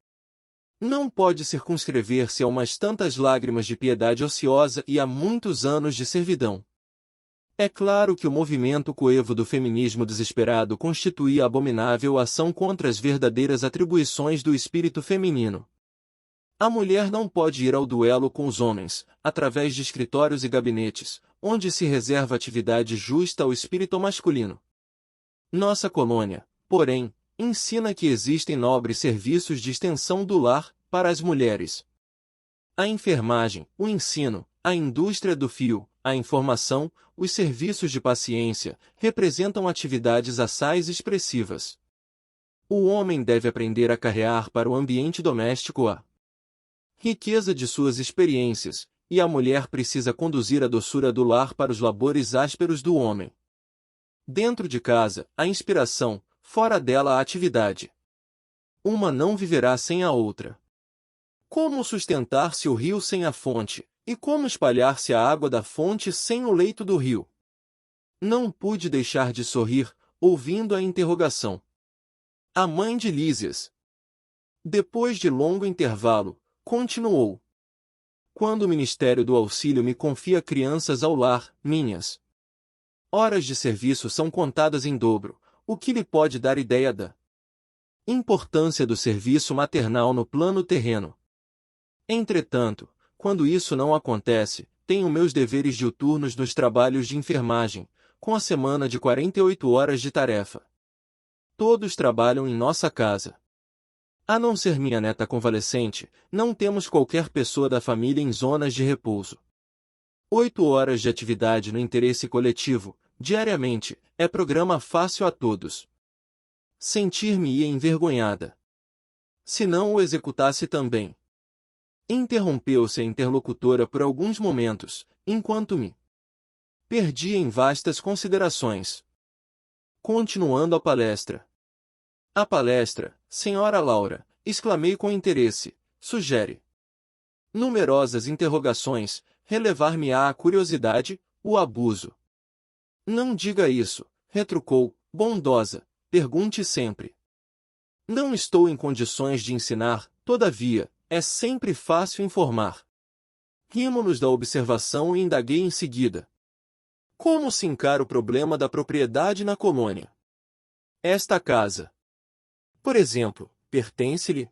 não pode circunscrever-se a umas tantas lágrimas de piedade ociosa e a muitos anos de servidão. É claro que o movimento coevo do feminismo desesperado constituía abominável ação contra as verdadeiras atribuições do espírito feminino. A mulher não pode ir ao duelo com os homens, através de escritórios e gabinetes, onde se reserva atividade justa ao espírito masculino. Nossa colônia, porém, ensina que existem nobres serviços de extensão do lar, para as mulheres. A enfermagem, o ensino, a indústria do fio, a informação, os serviços de paciência, representam atividades assaz expressivas. O homem deve aprender a carrear para o ambiente doméstico a riqueza de suas experiências, e a mulher precisa conduzir a doçura do lar para os labores ásperos do homem. Dentro de casa, a inspiração, fora dela a atividade. Uma não viverá sem a outra. Como sustentar-se o rio sem a fonte, e como espalhar-se a água da fonte sem o leito do rio? Não pude deixar de sorrir, ouvindo a interrogação. A mãe de Lísias, depois de longo intervalo, continuou. Quando o Ministério do Auxílio me confia crianças ao lar, minhas horas de serviço são contadas em dobro, o que lhe pode dar ideia da importância do serviço maternal no plano terreno. Entretanto, quando isso não acontece, tenho meus deveres diuturnos nos trabalhos de enfermagem, com a semana de 48 horas de tarefa. Todos trabalham em nossa casa. A não ser minha neta convalescente, não temos qualquer pessoa da família em zonas de repouso. 8 horas de atividade no interesse coletivo, diariamente, é programa fácil a todos. Sentir-me-ia envergonhada se não o executasse também. Interrompeu-se a interlocutora por alguns momentos, enquanto me perdia em vastas considerações. Continuando a palestra. A palestra, senhora Laura, exclamei com interesse, sugere Numerosas interrogações, relevar-me-á a curiosidade, o abuso. Não diga isso, retrucou, bondosa, pergunte sempre. Não estou em condições de ensinar, todavia, é sempre fácil informar. Rimo-nos da observação e indaguei em seguida. Como se encara o problema da propriedade na colônia? Esta casa, por exemplo, pertence-lhe?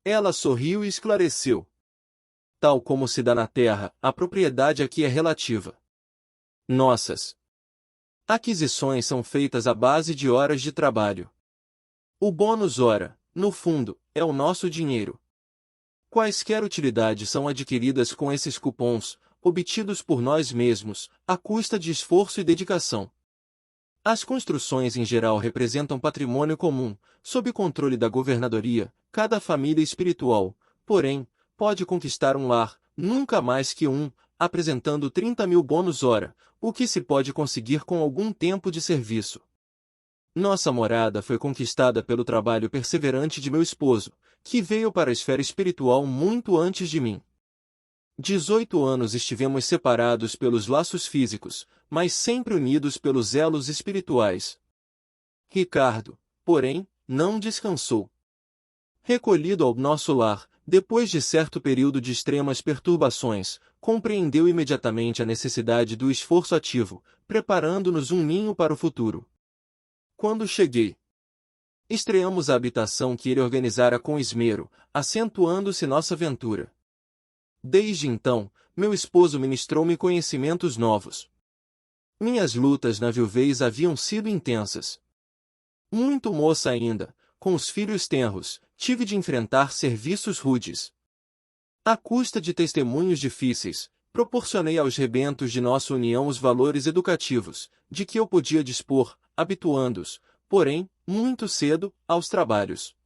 Ela sorriu e esclareceu. Tal como se dá na terra, a propriedade aqui é relativa. Nossas aquisições são feitas à base de horas de trabalho. O bônus hora, no fundo, é o nosso dinheiro. Quaisquer utilidades são adquiridas com esses cupons, obtidos por nós mesmos, à custa de esforço e dedicação. As construções em geral representam patrimônio comum, sob controle da governadoria. Cada família espiritual, porém, pode conquistar um lar, nunca mais que um, apresentando 30.000 bônus hora, o que se pode conseguir com algum tempo de serviço. Nossa morada foi conquistada pelo trabalho perseverante de meu esposo, que veio para a esfera espiritual muito antes de mim. 18 anos estivemos separados pelos laços físicos, mas sempre unidos pelos elos espirituais. Ricardo, porém, não descansou. Recolhido ao nosso lar, depois de certo período de extremas perturbações, compreendeu imediatamente a necessidade do esforço ativo, preparando-nos um ninho para o futuro. Quando cheguei, estreamos a habitação que ele organizara com esmero, acentuando-se nossa aventura. Desde então, meu esposo ministrou-me conhecimentos novos. Minhas lutas na viuvez haviam sido intensas. Muito moça ainda, com os filhos tenros, tive de enfrentar serviços rudes. À custa de testemunhos difíceis, proporcionei aos rebentos de nossa união os valores educativos, de que eu podia dispor, habituando-os, porém, muito cedo, aos trabalhos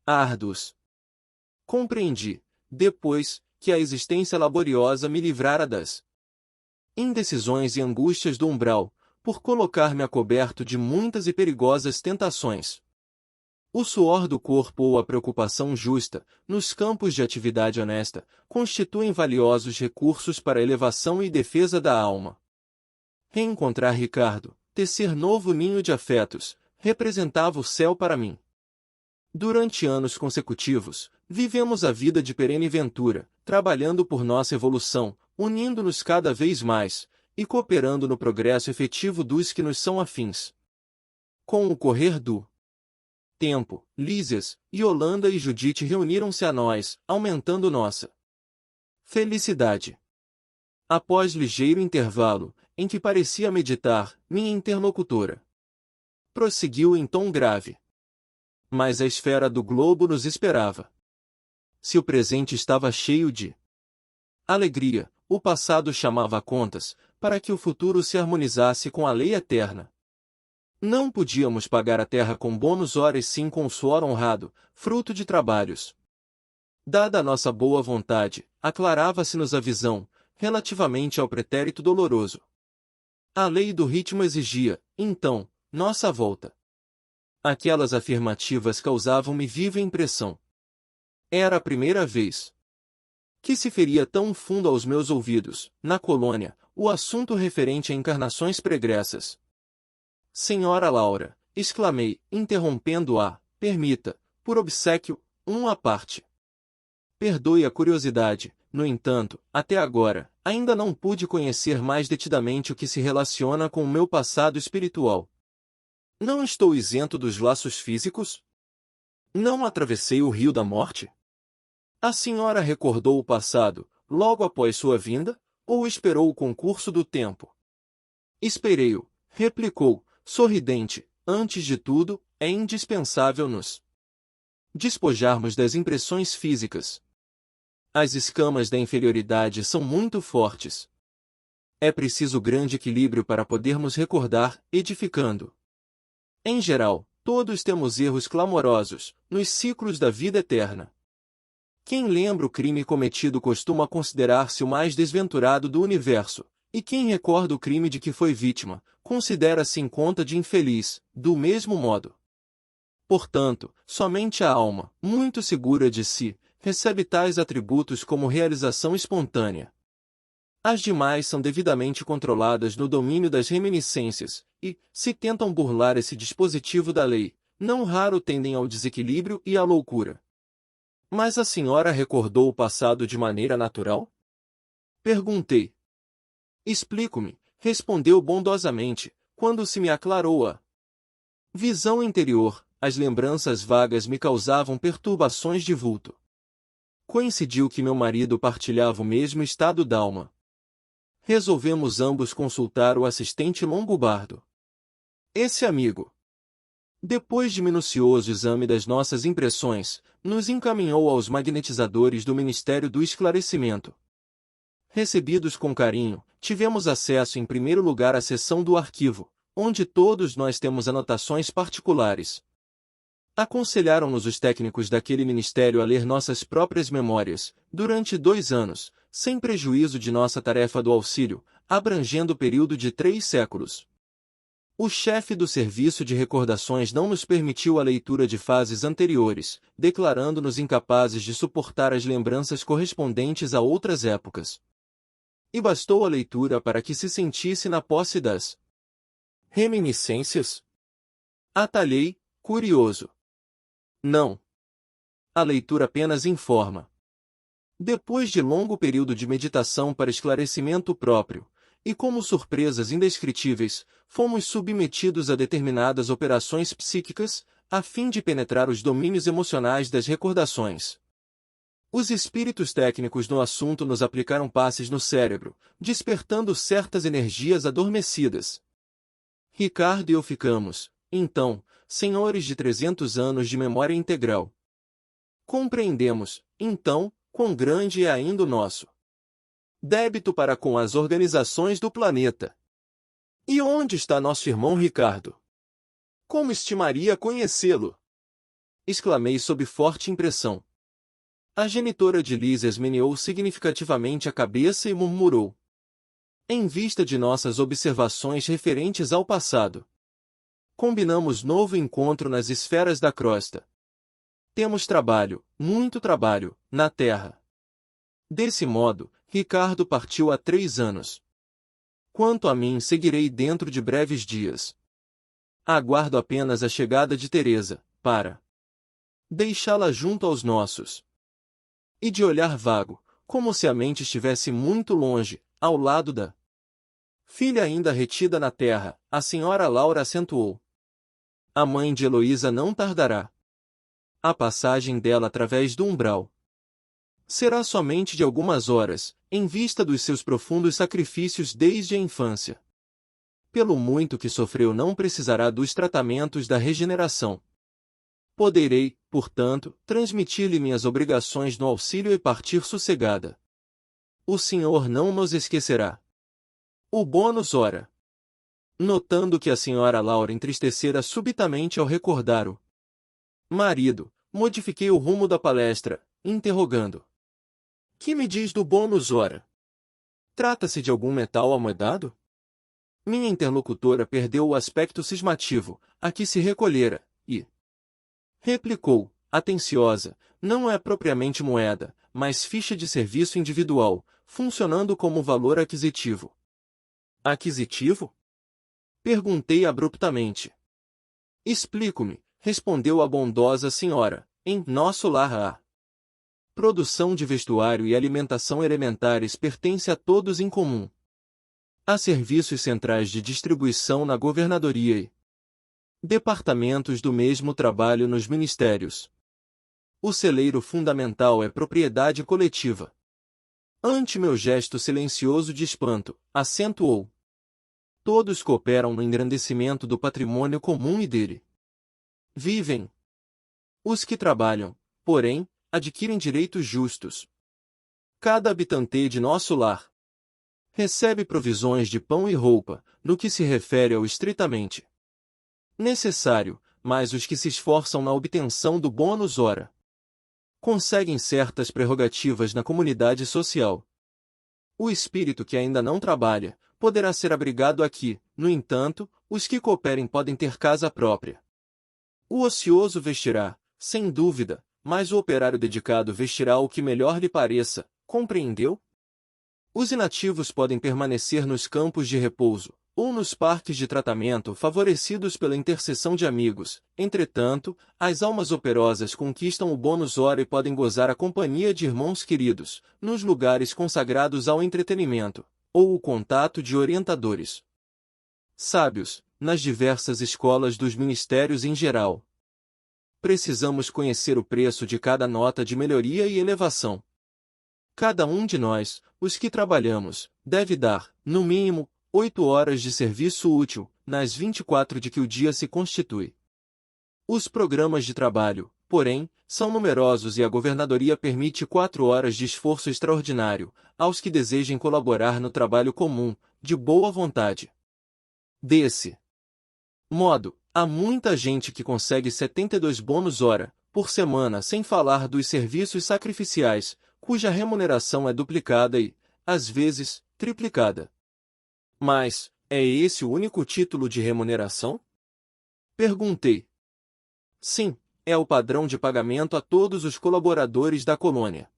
árduos. Compreendi, depois, que a existência laboriosa me livrara das indecisões e angústias do umbral, por colocar-me a coberto de muitas e perigosas tentações. O suor do corpo ou a preocupação justa, nos campos de atividade honesta, constituem valiosos recursos para a elevação e defesa da alma. Reencontrar Ricardo, tecer novo ninho de afetos, representava o céu para mim. Durante anos consecutivos, vivemos a vida de perene ventura, trabalhando por nossa evolução, unindo-nos cada vez mais, e cooperando no progresso efetivo dos que nos são afins. Com o correr do tempo, Lísias, Yolanda e Judite reuniram-se a nós, aumentando nossa felicidade. Após ligeiro intervalo, em que parecia meditar, minha interlocutora prosseguiu em tom grave. Mas a esfera do globo nos esperava. Se o presente estava cheio de alegria, o passado chamava a contas, para que o futuro se harmonizasse com a lei eterna. Não podíamos pagar a terra com bônus horas sim com o suor honrado, fruto de trabalhos. Dada a nossa boa vontade, aclarava-se-nos a visão, relativamente ao pretérito doloroso. A lei do ritmo exigia, então, nossa volta. Aquelas afirmativas causavam-me viva impressão. Era a primeira vez que se feria tão fundo aos meus ouvidos, na colônia, o assunto referente a encarnações pregressas. Senhora Laura, exclamei, interrompendo-a, permita, por obséquio, à parte. Perdoe a curiosidade, no entanto, até agora, ainda não pude conhecer mais detidamente o que se relaciona com o meu passado espiritual. Não estou isento dos laços físicos? Não atravessei o rio da morte? A senhora recordou o passado, logo após sua vinda, ou esperou o concurso do tempo? Esperei-o, replicou, sorridente. Antes de tudo, é indispensável nos despojarmos das impressões físicas. As escamas da inferioridade são muito fortes. É preciso grande equilíbrio para podermos recordar, edificando. Em geral, todos temos erros clamorosos, nos ciclos da vida eterna. Quem lembra o crime cometido costuma considerar-se o mais desventurado do universo, e quem recorda o crime de que foi vítima, considera-se em conta de infeliz, do mesmo modo. Portanto, somente a alma, muito segura de si, recebe tais atributos como realização espontânea. As demais são devidamente controladas no domínio das reminiscências, e, se tentam burlar esse dispositivo da lei, não raro tendem ao desequilíbrio e à loucura. Mas a senhora recordou o passado de maneira natural? Perguntei. Explico-me, respondeu bondosamente, quando se me aclarou a visão interior, as lembranças vagas me causavam perturbações de vulto. Coincidiu que meu marido partilhava o mesmo estado d'alma. Resolvemos ambos consultar o assistente longobardo. Esse amigo, depois de minucioso exame das nossas impressões, nos encaminhou aos magnetizadores do Ministério do Esclarecimento. Recebidos com carinho, tivemos acesso em primeiro lugar à seção do arquivo, onde todos nós temos anotações particulares. Aconselharam-nos os técnicos daquele ministério a ler nossas próprias memórias, durante 2 anos, sem prejuízo de nossa tarefa do auxílio, abrangendo o período de 3 séculos. O chefe do serviço de recordações não nos permitiu a leitura de fases anteriores, declarando-nos incapazes de suportar as lembranças correspondentes a outras épocas. E bastou a leitura para que se sentisse na posse das reminiscências? Atalhei, curioso. Não. A leitura apenas informa. Depois de longo período de meditação para esclarecimento próprio, e como surpresas indescritíveis, fomos submetidos a determinadas operações psíquicas, a fim de penetrar os domínios emocionais das recordações. Os espíritos técnicos no assunto nos aplicaram passes no cérebro, despertando certas energias adormecidas. Ricardo e eu ficamos, então, senhores de 300 anos de memória integral. Compreendemos, então, quão grande é ainda o nosso débito para com as organizações do planeta. E onde está nosso irmão Ricardo? Como estimaria conhecê-lo? Exclamei sob forte impressão. A genitora de Lísias meneou significativamente a cabeça e murmurou. Em vista de nossas observações referentes ao passado, combinamos novo encontro nas esferas da crosta. Temos trabalho, muito trabalho, na Terra. Desse modo, Ricardo partiu há 3 anos. Quanto a mim, seguirei dentro de breves dias. Aguardo apenas a chegada de Teresa, para deixá-la junto aos nossos. E de olhar vago, como se a mente estivesse muito longe, ao lado da filha ainda retida na terra, a senhora Laura acentuou. A mãe de Heloísa não tardará. A passagem dela através do umbral será somente de algumas horas, em vista dos seus profundos sacrifícios desde a infância. Pelo muito que sofreu, não precisará dos tratamentos da regeneração. Poderei, portanto, transmitir-lhe minhas obrigações no auxílio e partir sossegada. O Senhor não nos esquecerá. O bônus ora. Notando que a senhora Laura entristecera subitamente ao recordar o marido, modifiquei o rumo da palestra, interrogando. Que me diz do bônus ora? Trata-se de algum metal amoedado? Minha interlocutora perdeu o aspecto cismativo, a que se recolhera, e replicou, atenciosa, não é propriamente moeda, mas ficha de serviço individual, funcionando como valor aquisitivo. Aquisitivo? Perguntei abruptamente. Explico-me, respondeu a bondosa senhora, em nosso lar a produção de vestuário e alimentação elementares pertence a todos em comum. Há serviços centrais de distribuição na governadoria e departamentos do mesmo trabalho nos ministérios. O celeiro fundamental é propriedade coletiva. Ante meu gesto silencioso de espanto, acentuou. Todos cooperam no engrandecimento do patrimônio comum e dele vivem. Os que trabalham, porém, adquirem direitos justos. Cada habitante de nosso lar recebe provisões de pão e roupa, no que se refere ao estritamente necessário, mas os que se esforçam na obtenção do bônus ora conseguem certas prerrogativas na comunidade social. O espírito que ainda não trabalha poderá ser abrigado aqui, no entanto, os que cooperem podem ter casa própria. O ocioso vestirá, sem dúvida, mas o operário dedicado vestirá o que melhor lhe pareça, compreendeu? Os inativos podem permanecer nos campos de repouso, ou nos parques de tratamento favorecidos pela intercessão de amigos. Entretanto, as almas operosas conquistam o bônus hora e podem gozar a companhia de irmãos queridos, nos lugares consagrados ao entretenimento, ou o contato de orientadores sábios, nas diversas escolas dos ministérios em geral. Precisamos conhecer o preço de cada nota de melhoria e elevação. Cada um de nós, os que trabalhamos, deve dar, no mínimo, 8 horas de serviço útil, nas 24 de que o dia se constitui. Os programas de trabalho, porém, são numerosos e a governadoria permite 4 horas de esforço extraordinário, aos que desejem colaborar no trabalho comum, de boa vontade. Desse modo, há muita gente que consegue 72 bônus hora, por semana sem falar dos serviços sacrificiais, cuja remuneração é duplicada e, às vezes, triplicada. Mas, é esse o único título de remuneração? Perguntei. Sim, é o padrão de pagamento a todos os colaboradores da colônia.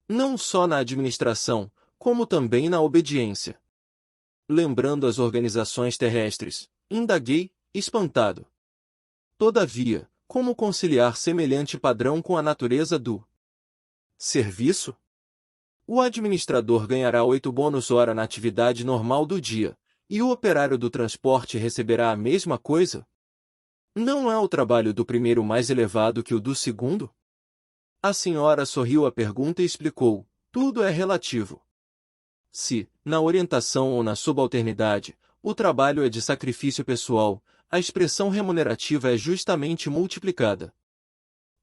Não só na administração, como também na obediência. Lembrando as organizações terrestres, indaguei, espantado. Todavia, como conciliar semelhante padrão com a natureza do serviço? O administrador ganhará 8 bônus hora na atividade normal do dia, e o operário do transporte receberá a mesma coisa? Não é o trabalho do primeiro mais elevado que o do segundo? A senhora sorriu à pergunta e explicou: tudo é relativo. Se, na orientação ou na subalternidade, o trabalho é de sacrifício pessoal, a expressão remunerativa é justamente multiplicada.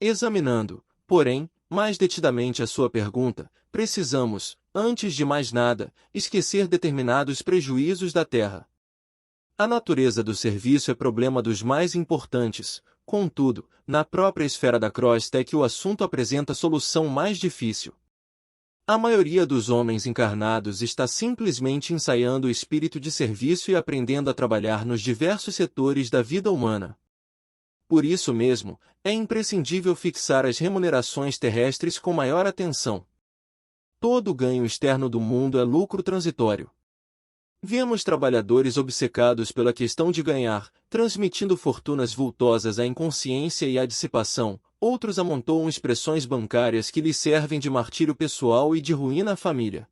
Examinando, porém, mais detidamente a sua pergunta, precisamos, antes de mais nada, esquecer determinados prejuízos da terra. A natureza do serviço é problema dos mais importantes, contudo, na própria esfera da Crosstech o assunto apresenta solução mais difícil. A maioria dos homens encarnados está simplesmente ensaiando o espírito de serviço e aprendendo a trabalhar nos diversos setores da vida humana. Por isso mesmo, é imprescindível fixar as remunerações terrestres com maior atenção. Todo ganho externo do mundo é lucro transitório. Vemos trabalhadores obcecados pela questão de ganhar, transmitindo fortunas vultosas à inconsciência e à dissipação. Outros amontoam expressões bancárias que lhes servem de martírio pessoal e de ruína à família.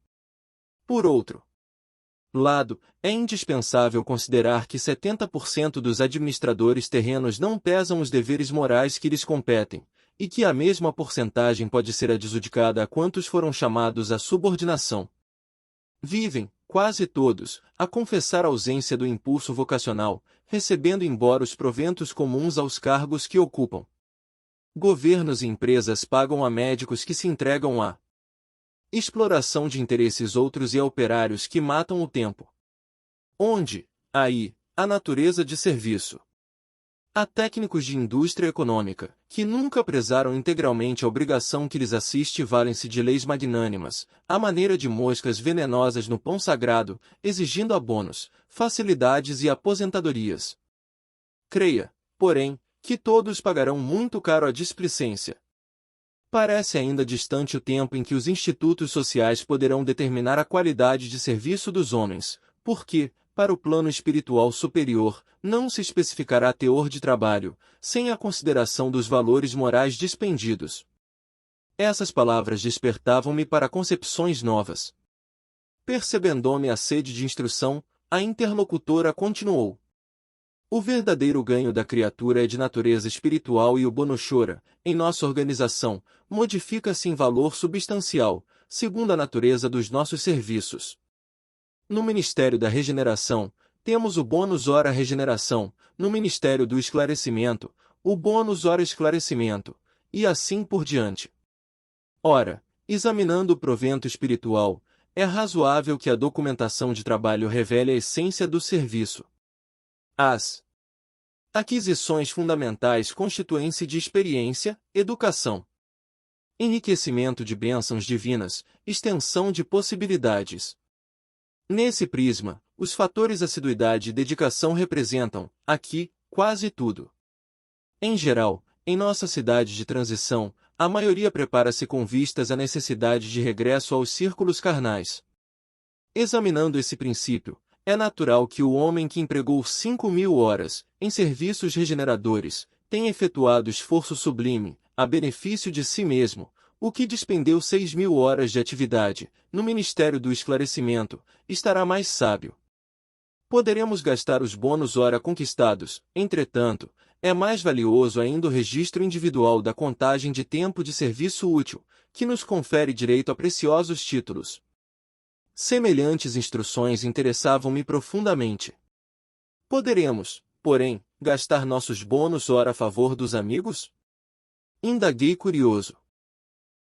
Por outro lado, é indispensável considerar que 70% dos administradores terrenos não pesam os deveres morais que lhes competem, e que a mesma porcentagem pode ser adjudicada a quantos foram chamados à subordinação. Vivem, quase todos, a confessar a ausência do impulso vocacional, recebendo embora os proventos comuns aos cargos que ocupam. Governos e empresas pagam a médicos que se entregam à exploração de interesses outros e a operários que matam o tempo. Onde, aí, a natureza de serviço? Há técnicos de indústria econômica, que nunca prezaram integralmente a obrigação que lhes assiste e valem-se de leis magnânimas, à maneira de moscas venenosas no pão sagrado, exigindo abonos, facilidades e aposentadorias. Creia, porém, que todos pagarão muito caro a displicência. Parece ainda distante o tempo em que os institutos sociais poderão determinar a qualidade de serviço dos homens, porque, para o plano espiritual superior, não se especificará teor de trabalho, sem a consideração dos valores morais dispendidos. Essas palavras despertavam-me para concepções novas. Percebendo-me a sede de instrução, a interlocutora continuou. O verdadeiro ganho da criatura é de natureza espiritual e o bonochora, em nossa organização, modifica-se em valor substancial, segundo a natureza dos nossos serviços. No Ministério da Regeneração, temos o bônus hora regeneração, no Ministério do Esclarecimento, o bônus hora esclarecimento, e assim por diante. Ora, examinando o provento espiritual, é razoável que a documentação de trabalho revele a essência do serviço. As aquisições fundamentais constituem-se de experiência, educação, enriquecimento de bênçãos divinas, extensão de possibilidades. Nesse prisma, os fatores assiduidade e dedicação representam, aqui, quase tudo. Em geral, em nossa cidade de transição, A maioria prepara-se com vistas à necessidade de regresso aos círculos carnais. Examinando esse princípio, é natural que o homem que empregou 5.000 horas em serviços regeneradores tenha efetuado esforço sublime, a benefício de si mesmo, o que despendeu 6.000 horas de atividade no Ministério do Esclarecimento, estará mais sábio. Poderemos gastar os bônus hora conquistados, entretanto, é mais valioso ainda o registro individual da contagem de tempo de serviço útil, que nos confere direito a preciosos títulos. Semelhantes instruções interessavam-me profundamente. Poderemos, porém, gastar nossos bônus hora a favor dos amigos? Indaguei curioso.